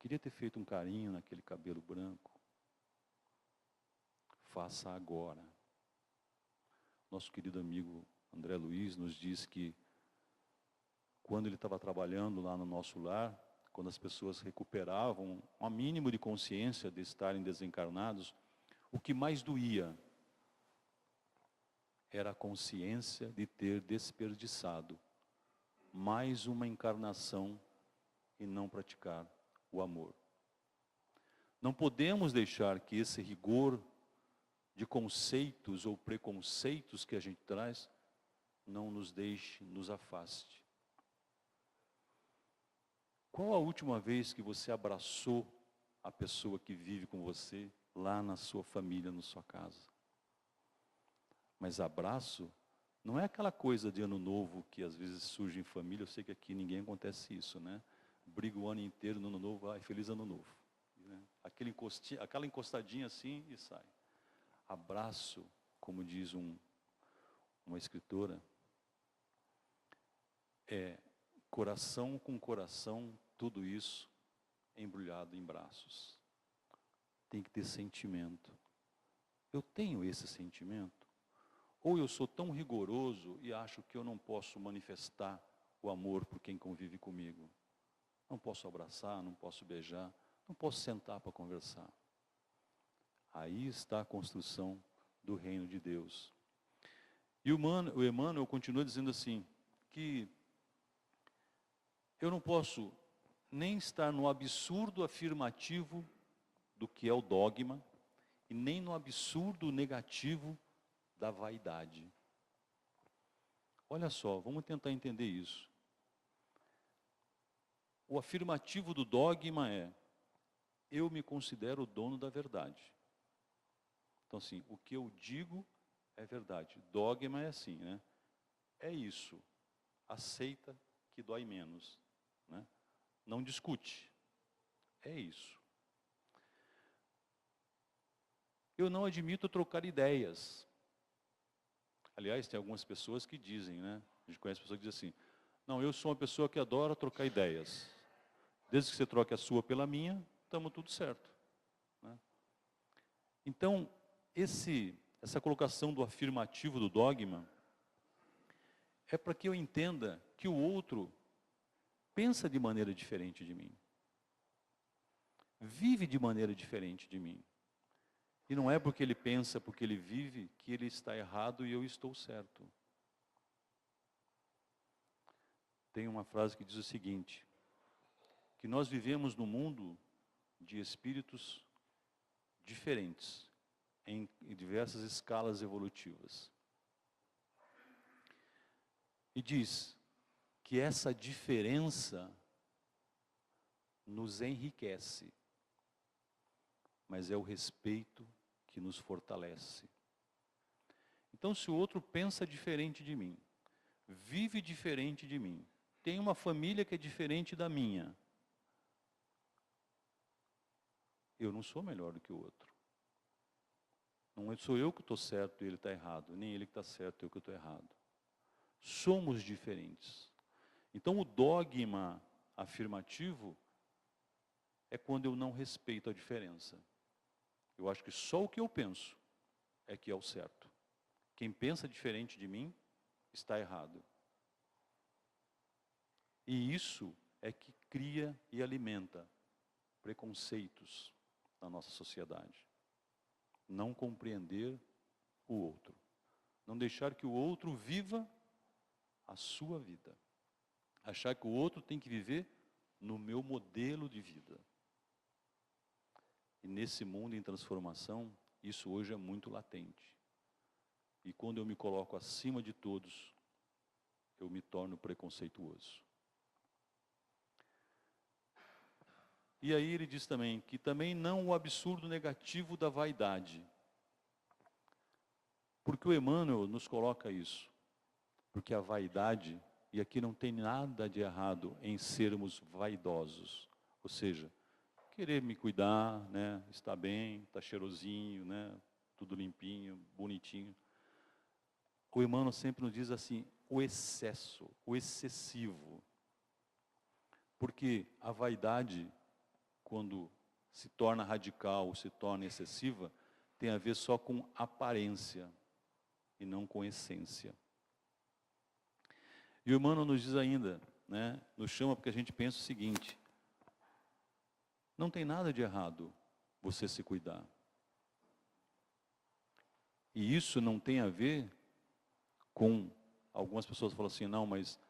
Queria ter feito um carinho naquele cabelo branco. Faça agora. Nosso querido amigo André Luiz nos diz que quando ele estava trabalhando lá no nosso lar, quando as pessoas recuperavam um mínimo de consciência de estarem desencarnados, o que mais doía era a consciência de ter desperdiçado mais uma encarnação e não praticar o amor. Não podemos deixar que esse rigor de conceitos ou preconceitos que a gente traz não nos deixe, nos afaste. Qual a última vez que você abraçou a pessoa que vive com você lá na sua família, na sua casa? Mas abraço não é aquela coisa de ano novo que às vezes surge em família. Eu sei que aqui ninguém acontece isso, né? Briga o ano inteiro no ano novo, ai, feliz ano novo, né? Aquela encostadinha assim e sai. Abraço, como diz uma escritora, é coração com coração, tudo isso embrulhado em braços. Tem que ter sentimento. Eu tenho esse sentimento? Ou eu sou tão rigoroso e acho que eu não posso manifestar o amor por quem convive comigo? Não posso abraçar, não posso beijar, não posso sentar para conversar. Aí está a construção do reino de Deus. E o Emmanuel continua dizendo assim, que eu não posso nem estar no absurdo afirmativo do que é o dogma, e nem no absurdo negativo da vaidade. Olha só, vamos tentar entender isso. O afirmativo do dogma é, eu me considero o dono da verdade. Então assim, o que eu digo é verdade. Dogma é assim, né? É isso. Aceita que dói menos, né? Não discute. É isso. Eu não admito trocar ideias. Aliás, tem algumas pessoas que dizem, né? A gente conhece pessoas que dizem assim, não, eu sou uma pessoa que adora trocar ideias. Desde que você troque a sua pela minha, estamos tudo certo, né? Então, essa colocação do afirmativo do dogma é para que eu entenda que o outro pensa de maneira diferente de mim. Vive de maneira diferente de mim. E não é porque ele pensa, porque ele vive, que ele está errado e eu estou certo. Tem uma frase que diz o seguinte, que nós vivemos num mundo de espíritos diferentes, em diversas escalas evolutivas. E diz que essa diferença nos enriquece, mas é o respeito que nos fortalece. Então, se o outro pensa diferente de mim, vive diferente de mim, tem uma família que é diferente da minha, eu não sou melhor do que o outro. Não sou eu que estou certo e ele está errado, nem ele que está certo e eu que estou errado. Somos diferentes. Então, o dogma afirmativo é quando eu não respeito a diferença. Eu acho que só o que eu penso é que é o certo. Quem pensa diferente de mim está errado. E isso é que cria e alimenta preconceitos na nossa sociedade. Não compreender o outro. Não deixar que o outro viva a sua vida. Achar que o outro tem que viver no meu modelo de vida. E nesse mundo em transformação, isso hoje é muito latente. E quando eu me coloco acima de todos, eu me torno preconceituoso. E aí ele diz também que também não o absurdo negativo da vaidade. Porque o Emmanuel nos coloca isso. Porque a vaidade, e aqui não tem nada de errado em sermos vaidosos. Ou seja, querer me cuidar, né, estar bem, estar cheirosinho, né, tudo limpinho, bonitinho. O Emmanuel sempre nos diz assim, o excesso, o excessivo. Porque a vaidade, quando se torna radical, se torna excessiva, tem a ver só com aparência e não com essência. E o Emmanuel nos diz ainda, né, nos chama porque a gente pensa o seguinte, não tem nada de errado você se cuidar. E isso não tem a ver com, algumas pessoas falam assim, não, mas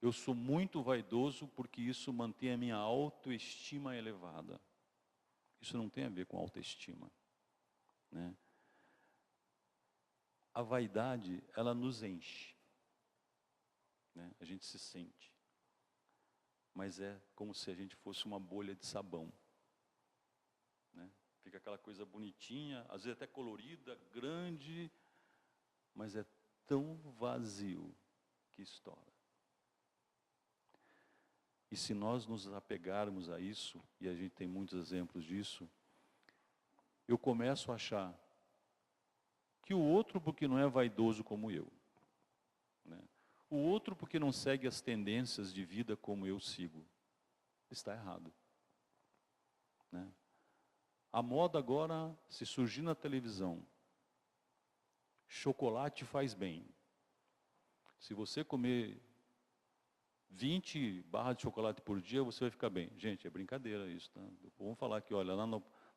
eu sou muito vaidoso porque isso mantém a minha autoestima elevada. Isso não tem a ver com autoestima, né? A vaidade, ela nos enche, né? A gente se sente. Mas é como se a gente fosse uma bolha de sabão, né? Fica aquela coisa bonitinha, às vezes até colorida, grande, mas é tão vazio que estoura. E se nós nos apegarmos a isso, e a gente tem muitos exemplos disso, eu começo a achar que o outro porque não é vaidoso como eu, né? O outro porque não segue as tendências de vida como eu sigo, está errado, né? A moda agora, se surgir na televisão, chocolate faz bem. Se você comer 20 barras de chocolate por dia, você vai ficar bem. Gente, é brincadeira isso, tá? Vamos falar aqui, olha, lá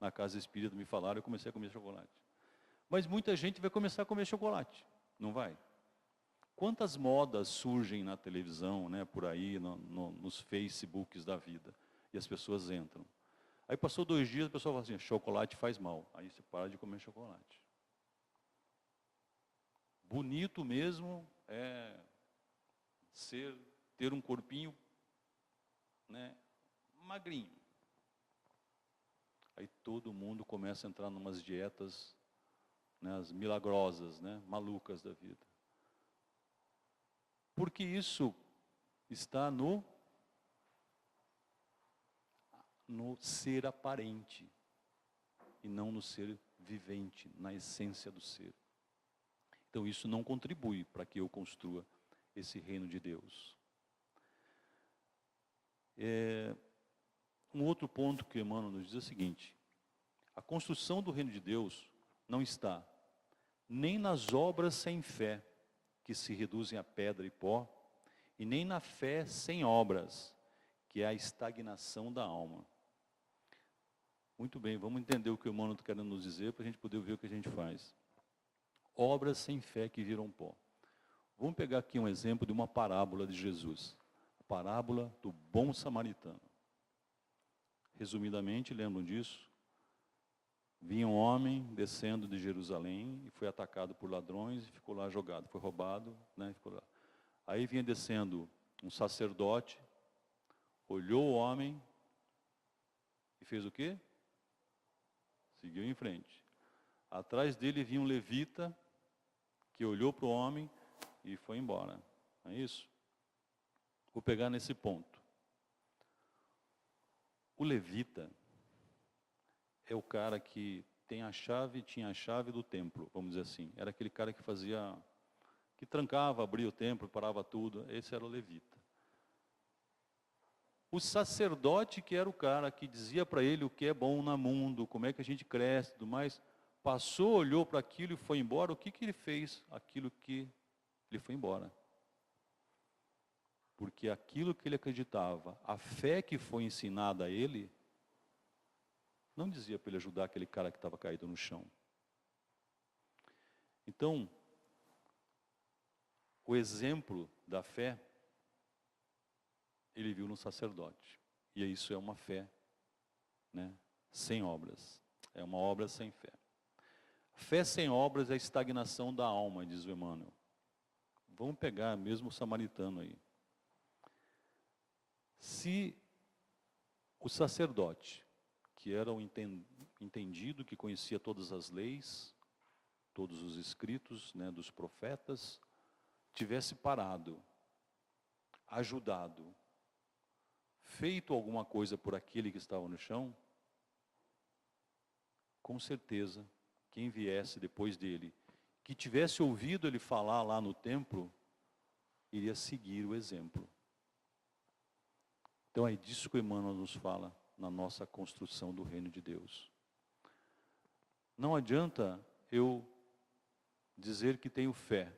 na casa espírita me falaram, eu comecei a comer chocolate. Mas muita gente vai começar a comer chocolate, não vai? Quantas modas surgem na televisão, né, por aí, nos Facebooks da vida, e as pessoas entram. Aí passou 2 dias, a pessoa fala assim, chocolate faz mal. Aí você para de comer chocolate. Bonito mesmo é ter um corpinho, né, magrinho. Aí todo mundo começa a entrar numas dietas, né, as milagrosas, né, malucas da vida. Porque isso está no ser aparente e não no ser vivente, na essência do ser. Então isso não contribui para que eu construa esse reino de Deus. Um outro ponto que Emmanuel nos diz é o seguinte, a construção do reino de Deus não está nem nas obras sem fé, que se reduzem a pedra e pó, e nem na fé sem obras, que é a estagnação da alma. Muito bem, vamos entender o que o Emmanuel está querendo nos dizer, para a gente poder ver o que a gente faz. Obras sem fé que viram pó. Vamos pegar aqui um exemplo de uma parábola de Jesus. A parábola do bom samaritano. Resumidamente, lembram disso? Vinha um homem descendo de Jerusalém e foi atacado por ladrões e ficou lá jogado. Foi roubado, né? Ficou lá. Aí vinha descendo um sacerdote, olhou o homem e fez o quê? Seguiu em frente. Atrás dele vinha um levita, que olhou para o homem e foi embora. Não é isso? Vou pegar nesse ponto. O levita é o cara que tinha a chave do templo, vamos dizer assim. Era aquele cara que fazia, que trancava, abria o templo, parava tudo. Esse era o levita. O sacerdote, que era o cara que dizia para ele o que é bom no mundo, como é que a gente cresce e tudo mais, passou, olhou para aquilo e foi embora. O que ele fez? Aquilo que ele foi embora. Porque aquilo que ele acreditava, a fé que foi ensinada a ele, não dizia para ele ajudar aquele cara que estava caído no chão. Então, o exemplo da fé, ele viu no sacerdote. E isso é uma fé, né, sem obras. É uma obra sem fé. Fé sem obras é a estagnação da alma, diz o Emmanuel. Vamos pegar mesmo o samaritano aí. Se o sacerdote, que era um entendido, que conhecia todas as leis, todos os escritos, né, dos profetas, tivesse parado, ajudado, feito alguma coisa por aquele que estava no chão, com certeza, quem viesse depois dele, que tivesse ouvido ele falar lá no templo, iria seguir o exemplo. Então é disso que o Emmanuel nos fala na nossa construção do reino de Deus. Não adianta eu dizer que tenho fé,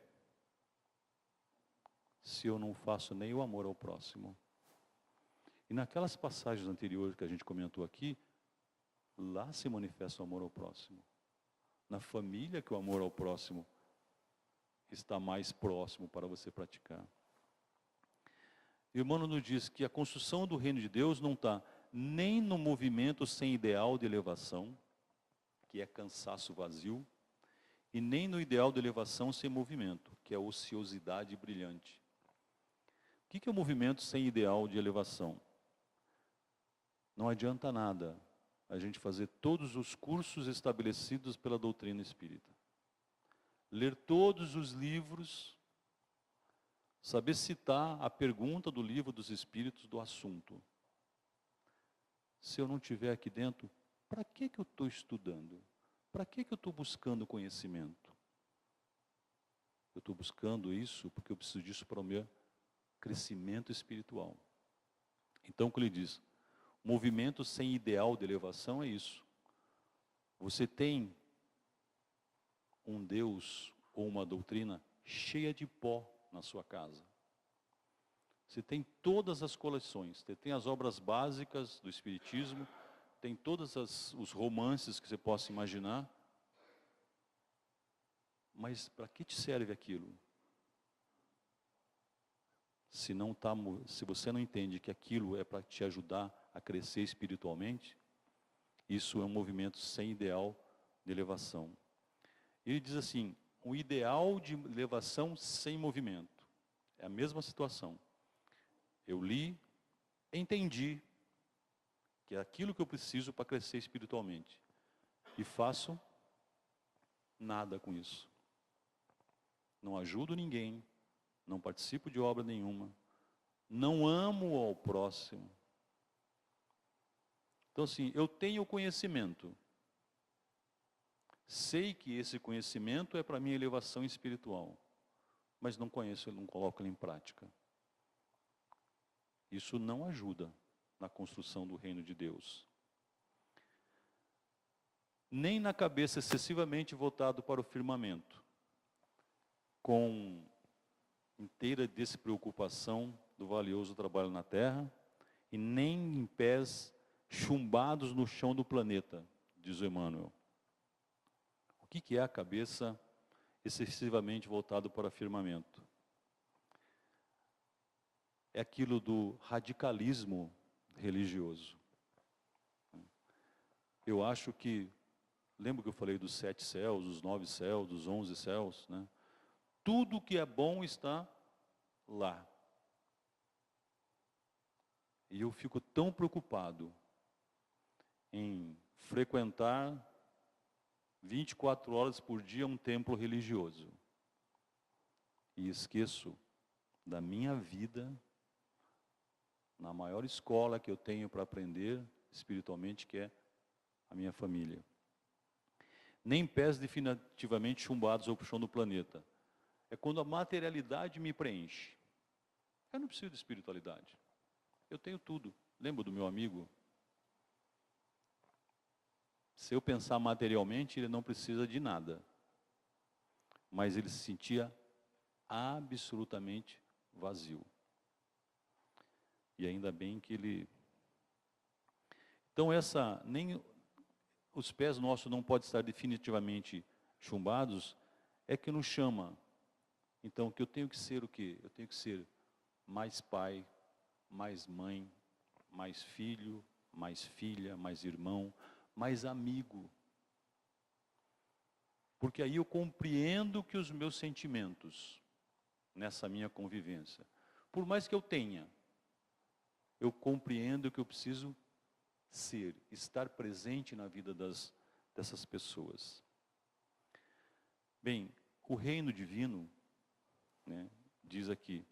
se eu não faço nem o amor ao próximo. E naquelas passagens anteriores que a gente comentou aqui, lá se manifesta o amor ao próximo. Na família que o amor ao próximo está mais próximo para você praticar. E o Emmanuel nos diz que a construção do reino de Deus não está nem no movimento sem ideal de elevação, que é cansaço vazio, e nem no ideal de elevação sem movimento, que é ociosidade brilhante. O que é o movimento sem ideal de elevação? Não adianta nada a gente fazer todos os cursos estabelecidos pela doutrina espírita. Ler todos os livros, saber citar a pergunta do livro dos espíritos do assunto. Se eu não estiver aqui dentro, para que eu estou estudando? Para que eu estou buscando conhecimento? Eu estou buscando isso porque eu preciso disso para o meu crescimento espiritual. Então, o que ele diz? Movimento sem ideal de elevação é isso. Você tem um Deus ou uma doutrina cheia de pó na sua casa. Você tem todas as coleções, você tem as obras básicas do Espiritismo, tem todos os romances que você possa imaginar. Mas para que te serve aquilo? Se você não entende que aquilo é para te ajudar a crescer espiritualmente, isso é um movimento sem ideal de elevação. Ele diz assim, o ideal de elevação sem movimento. É a mesma situação. Eu li, entendi que é aquilo que eu preciso para crescer espiritualmente. E faço nada com isso. Não ajudo ninguém, não participo de obra nenhuma, não amo ao próximo. Então assim, eu tenho conhecimento. Sei que esse conhecimento é para minha elevação espiritual, mas não conheço, não coloco ele em prática. Isso não ajuda na construção do reino de Deus. Nem na cabeça excessivamente voltado para o firmamento, com inteira despreocupação do valioso trabalho na terra, e nem em pés chumbados no chão do planeta, diz o Emmanuel. O que é a cabeça excessivamente voltada para o firmamento? É aquilo do radicalismo religioso. Eu acho que, lembra que eu falei dos 7 céus, dos 9 céus, dos 11 céus, né? Tudo que é bom está lá. E eu fico tão preocupado em frequentar 24 horas por dia um templo religioso. E esqueço da minha vida na maior escola que eu tenho para aprender espiritualmente, que é a minha família. Nem pés definitivamente chumbados ao chão do planeta. É quando a materialidade me preenche. Eu não preciso de espiritualidade. Eu tenho tudo. Lembra do meu amigo? Se eu pensar materialmente, ele não precisa de nada. Mas ele se sentia absolutamente vazio. E ainda bem que ele... Então nem os pés nossos não podem estar definitivamente chumbados, é que nos chama. Então, que eu tenho que ser o quê? Eu tenho que ser mais pai, mais mãe, mais filho, mais filha, mais irmão, mais amigo. Porque aí eu compreendo que os meus sentimentos, nessa minha convivência, por mais que eu tenha, eu compreendo que eu preciso ser, estar presente na vida dessas pessoas. Bem, o reino divino, né, diz aqui,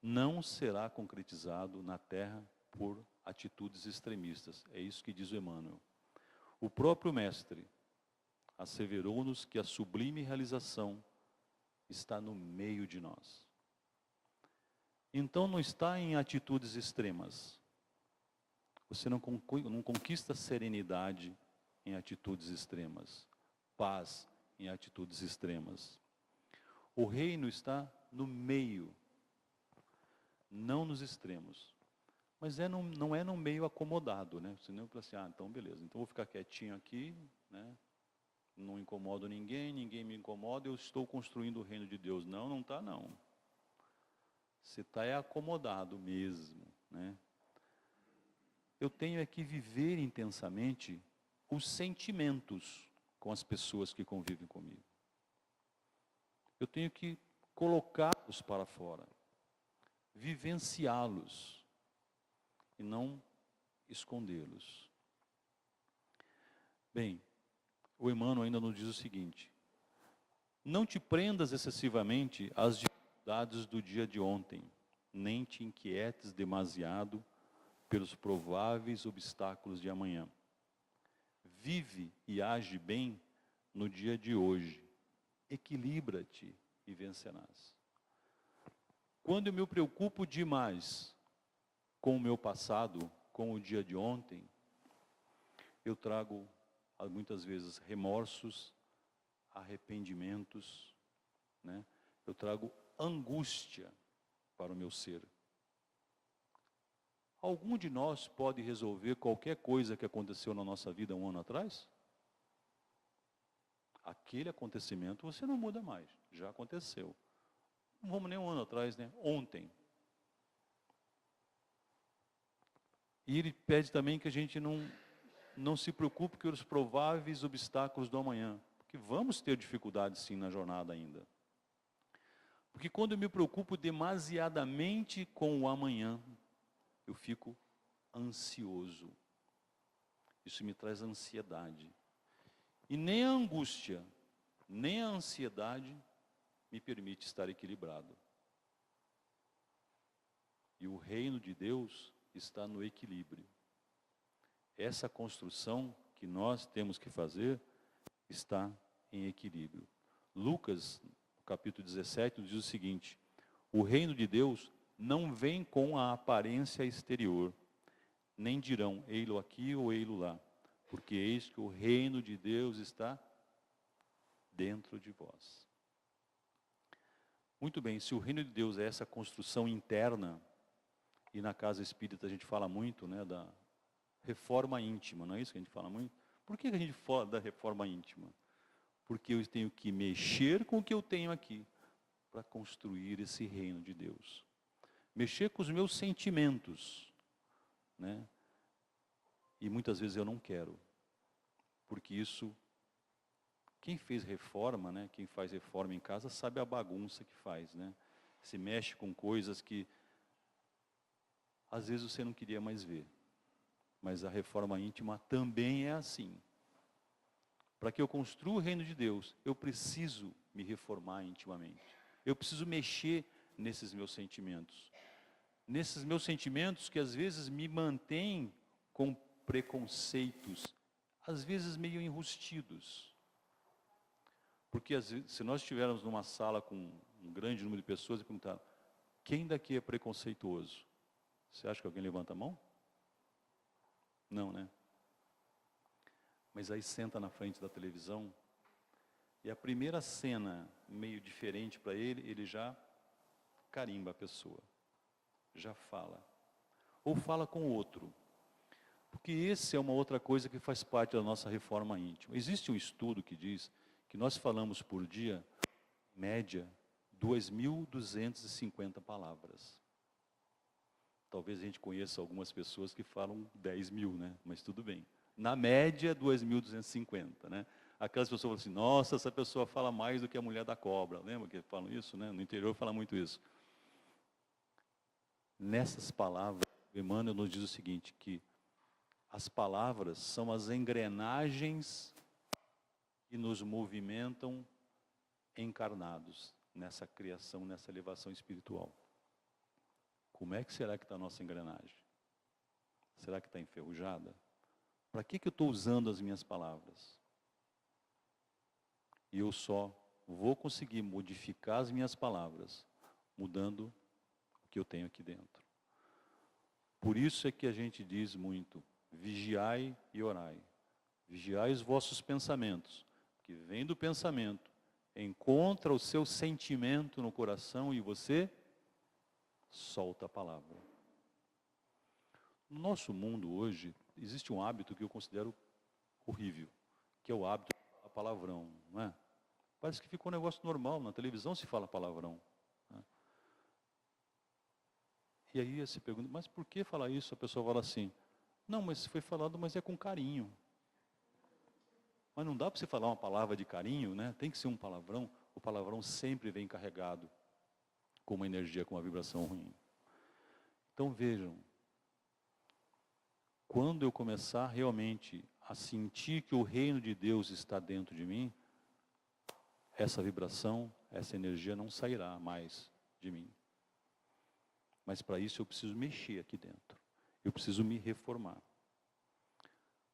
não será concretizado na terra por atitudes extremistas. É isso que diz o Emmanuel. O próprio Mestre asseverou-nos que a sublime realização está no meio de nós. Então não está em atitudes extremas. Você não conquista serenidade em atitudes extremas, paz em atitudes extremas. O reino está no meio, não nos extremos. Mas não é no meio acomodado, né? Você não fala assim, então beleza, então vou ficar quietinho aqui, né? Não incomodo ninguém, ninguém me incomoda, eu estou construindo o reino de Deus. Não está não. Você está acomodado mesmo, né? Eu tenho é que viver intensamente os sentimentos com as pessoas que convivem comigo. Eu tenho que colocá-los para fora, vivenciá-los e não escondê-los. Bem, o Emmanuel ainda nos diz o seguinte: não te prendas excessivamente às dificuldades do dia de ontem, nem te inquietes demasiado pelos prováveis obstáculos de amanhã. Vive e age bem no dia de hoje. Equilibra-te e vencerás. Quando eu me preocupo demais com o meu passado, com o dia de ontem, eu trago muitas vezes remorsos, arrependimentos, né? Eu trago angústia para o meu ser. Algum de nós pode resolver qualquer coisa que aconteceu na nossa vida um ano atrás? Aquele acontecimento você não muda mais, já aconteceu. Não vamos nem um ano atrás, né? Ontem. E ele pede também que a gente não se preocupe com os prováveis obstáculos do amanhã. Porque vamos ter dificuldades sim na jornada ainda. Porque quando eu me preocupo demasiadamente com o amanhã, eu fico ansioso. Isso me traz ansiedade. E nem a angústia, nem a ansiedade me permite estar equilibrado. E o reino de Deus está no equilíbrio. Essa construção que nós temos que fazer está em equilíbrio. Lucas, capítulo 17, diz o seguinte: o reino de Deus não vem com a aparência exterior, nem dirão, ei-lo aqui ou ei-lo lá, porque eis que o reino de Deus está dentro de vós. Muito bem, se o reino de Deus é essa construção interna, e na casa espírita a gente fala muito, né, da reforma íntima, não é isso que a gente fala muito? Por que a gente fala da reforma íntima? Porque eu tenho que mexer com o que eu tenho aqui, para construir esse reino de Deus. Mexer com os meus sentimentos, né? E muitas vezes eu não quero, porque isso, quem fez reforma, né? Quem faz reforma em casa sabe a bagunça que faz, né? se mexe com coisas que às vezes você não queria mais ver. Mas a reforma íntima também é assim. Para que eu construa o reino de Deus, eu preciso me reformar intimamente. Eu preciso mexer nesses meus sentimentos. Nesses meus sentimentos que às vezes me mantêm com preconceitos, às vezes meio enrustidos. Porque às vezes, se nós estivermos numa sala com um grande número de pessoas e perguntar, quem daqui é preconceituoso? Você acha que alguém levanta a mão? Não, né? Mas aí senta na frente da televisão e a primeira cena meio diferente para ele, ele já carimba a pessoa, já fala. Ou fala com o outro. Porque esse é uma outra coisa que faz parte da nossa reforma íntima. Existe um estudo que diz que nós falamos por dia, em média, 2.250 palavras. Talvez a gente conheça algumas pessoas que falam 10.000, né? Mas tudo bem. Na média, 2.250, né? Aquelas pessoas falam assim, nossa, essa pessoa fala mais do que a mulher da cobra. Lembra que falam isso, né? No interior fala muito isso. Nessas palavras, Emmanuel nos diz o seguinte, que as palavras são as engrenagens que nos movimentam encarnados nessa criação, nessa elevação espiritual. Como é que será que está a nossa engrenagem? Será que está enferrujada? Para que eu estou usando as minhas palavras? E eu só vou conseguir modificar as minhas palavras, mudando o que eu tenho aqui dentro. Por isso é que a gente diz muito, vigiai e orai. Vigiai os vossos pensamentos, que vem do pensamento, encontra o seu sentimento no coração e você solta a palavra. No nosso mundo hoje, existe um hábito que eu considero horrível, que é o hábito de falar palavrão, não é? Parece que ficou um negócio normal, na televisão se fala palavrão. Né? E aí você pergunta, mas por que falar isso? A pessoa fala assim, não, mas foi falado, mas é com carinho. Mas não dá para você falar uma palavra de carinho, né? Tem que ser um palavrão. O palavrão sempre vem carregado com uma energia, com uma vibração ruim. Então vejam, quando eu começar realmente a sentir que o reino de Deus está dentro de mim, essa vibração, essa energia não sairá mais de mim. Mas para isso eu preciso mexer aqui dentro. Eu preciso me reformar.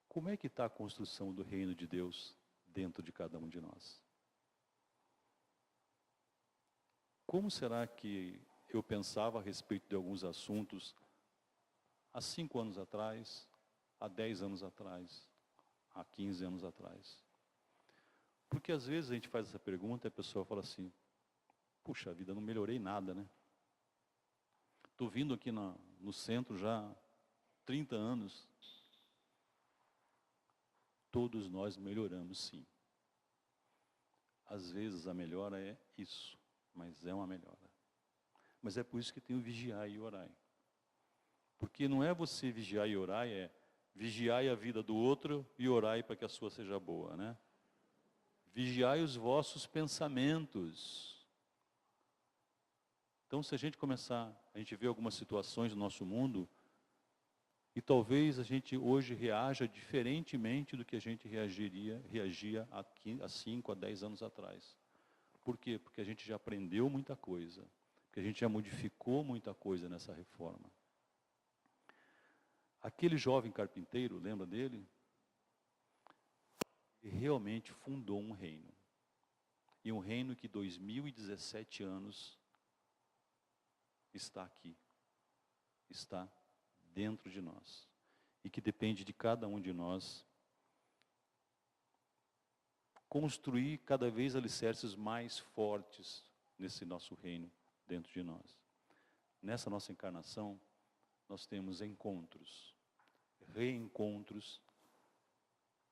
Como é que está a construção do reino de Deus dentro de cada um de nós? Como será que eu pensava a respeito de alguns assuntos há 5 anos atrás, há 10 anos atrás, há 15 anos atrás? Porque às vezes a gente faz essa pergunta e a pessoa fala assim, puxa vida, não melhorei nada, né? Estou vindo aqui no centro já há 30 anos. Todos nós melhoramos, sim. Às vezes a melhora é isso, mas é uma melhora. Mas é por isso que tem o vigiar e orar. Porque não é você vigiar e orar, é vigiai a vida do outro e orai para que a sua seja boa, né? Vigiai os vossos pensamentos. Então, se a gente começar, a gente vê algumas situações no nosso mundo, e talvez a gente hoje reaja diferentemente do que a gente reagia há 5, a 10 anos atrás. Por quê? Porque a gente já aprendeu muita coisa, porque a gente já modificou muita coisa nessa reforma. Aquele jovem carpinteiro, lembra dele? Ele realmente fundou um reino. E um reino que 2017 anos está aqui, está dentro de nós. E que depende de cada um de nós construir cada vez alicerces mais fortes nesse nosso reino dentro de nós. Nessa nossa encarnação, nós temos encontros, reencontros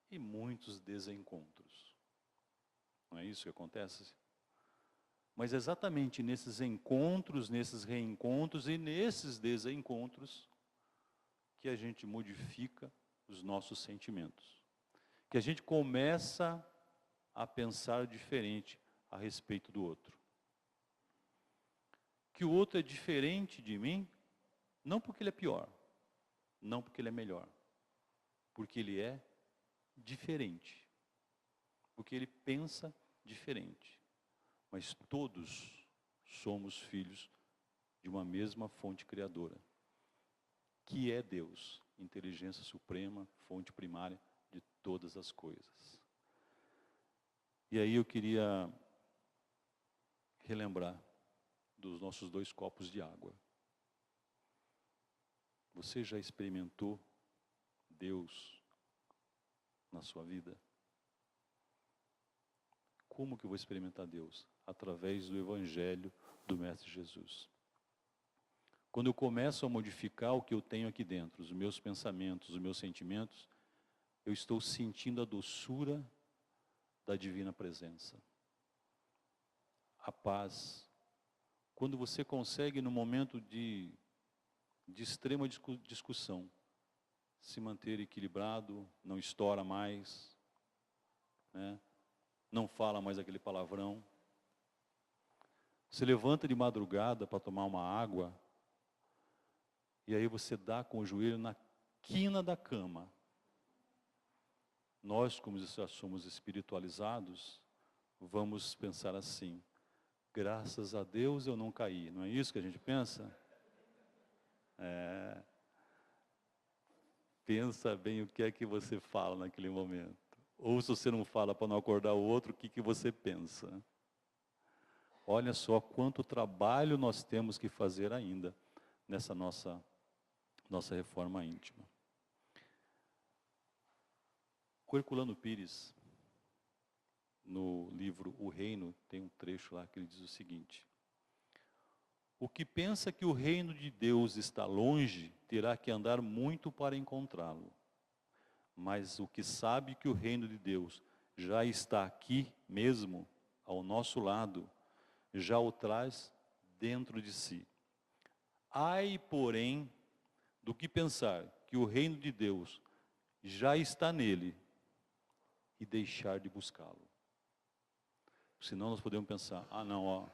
e muitos desencontros. Não é isso que acontece? Mas exatamente nesses encontros, nesses reencontros e nesses desencontros que a gente modifica os nossos sentimentos. Que a gente começa a pensar diferente a respeito do outro. que o outro é diferente de mim, não porque ele é pior, não porque ele é melhor, porque ele é diferente, porque ele pensa diferente. Mas todos somos filhos de uma mesma fonte criadora, que é Deus, inteligência suprema, fonte primária de todas as coisas. E aí eu queria relembrar dos nossos 2 copos de água. Você já experimentou Deus na sua vida? Como que eu vou experimentar Deus? Através do Evangelho do Mestre Jesus. Quando eu começo a modificar o que eu tenho aqui dentro, os meus pensamentos, os meus sentimentos, eu estou sentindo a doçura da divina presença. A paz. Quando você consegue, no momento de extrema discussão, se manter equilibrado, não estoura mais, né? Não fala mais aquele palavrão. Se levanta de madrugada para tomar uma água, e aí você dá com o joelho na quina da cama. Nós, como já somos espiritualizados, vamos pensar assim: graças a Deus eu não caí. Não é isso que a gente pensa? Pensa bem o que é que você fala naquele momento. Ou se você não fala para não acordar o outro, o que que você pensa? Olha só quanto trabalho nós temos que fazer ainda nessa nossa reforma íntima. O Herculano Pires, no livro O Reino, tem um trecho lá que ele diz o seguinte: o que pensa que o reino de Deus está longe, terá que andar muito para encontrá-lo. Mas o que sabe que o reino de Deus já está aqui mesmo, ao nosso lado, já o traz dentro de si. Ai, porém, do que pensar que o reino de Deus já está nele e deixar de buscá-lo. Senão nós podemos pensar: ah não, ó,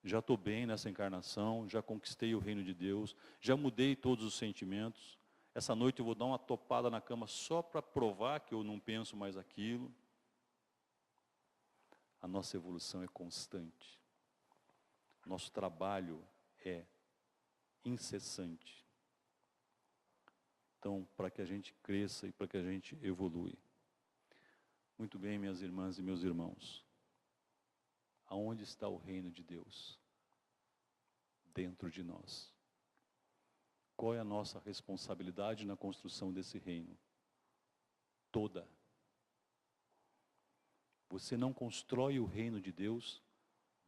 já estou bem nessa encarnação, já conquistei o reino de Deus, já mudei todos os sentimentos, essa noite eu vou dar uma topada na cama só para provar que eu não penso mais aquilo. A nossa evolução é constante. Nosso trabalho é incessante. Então, para que a gente cresça e para que a gente evolui. Muito bem, minhas irmãs e meus irmãos. Aonde está o reino de Deus? Dentro de nós. Qual é a nossa responsabilidade na construção desse reino? Toda. Você não constrói o reino de Deus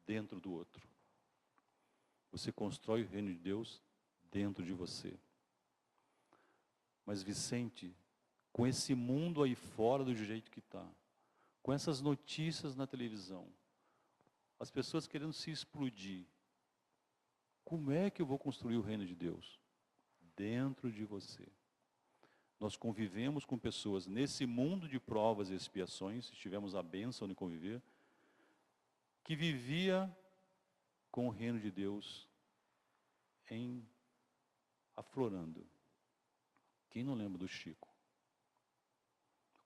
dentro do outro. Você constrói o reino de Deus dentro de você. Mas Vicente, com esse mundo aí fora do jeito que está, com essas notícias na televisão, as pessoas querendo se explodir, como é que eu vou construir o reino de Deus? Dentro de você. Nós convivemos com pessoas nesse mundo de provas e expiações, tivemos a bênção de conviver, que vivia com o reino de Deus aflorando. Quem não lembra do Chico?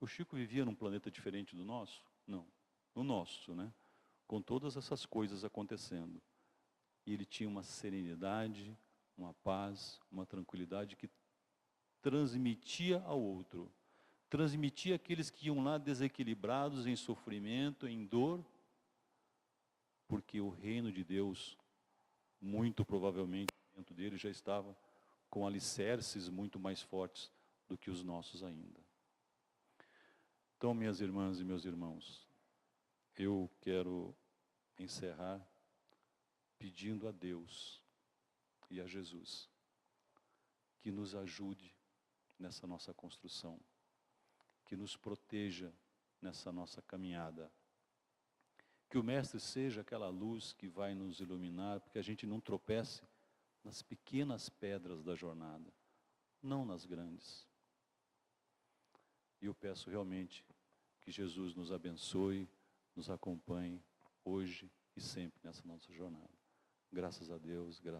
O Chico vivia num planeta diferente do nosso? Não. No nosso, né? Com todas essas coisas acontecendo. E ele tinha uma serenidade, uma paz, uma tranquilidade que transmitia ao outro. Transmitia àqueles que iam lá desequilibrados, em sofrimento, em dor, porque o reino de Deus, muito provavelmente, dentro dele já estava com alicerces muito mais fortes do que os nossos ainda. Então, minhas irmãs e meus irmãos, eu quero encerrar pedindo a Deus e a Jesus que nos ajude nessa nossa construção, que nos proteja nessa nossa caminhada, que o Mestre seja aquela luz que vai nos iluminar, porque a gente não tropece nas pequenas pedras da jornada, não nas grandes. E eu peço realmente que Jesus nos abençoe, nos acompanhe hoje e sempre nessa nossa jornada. Graças a Deus, graças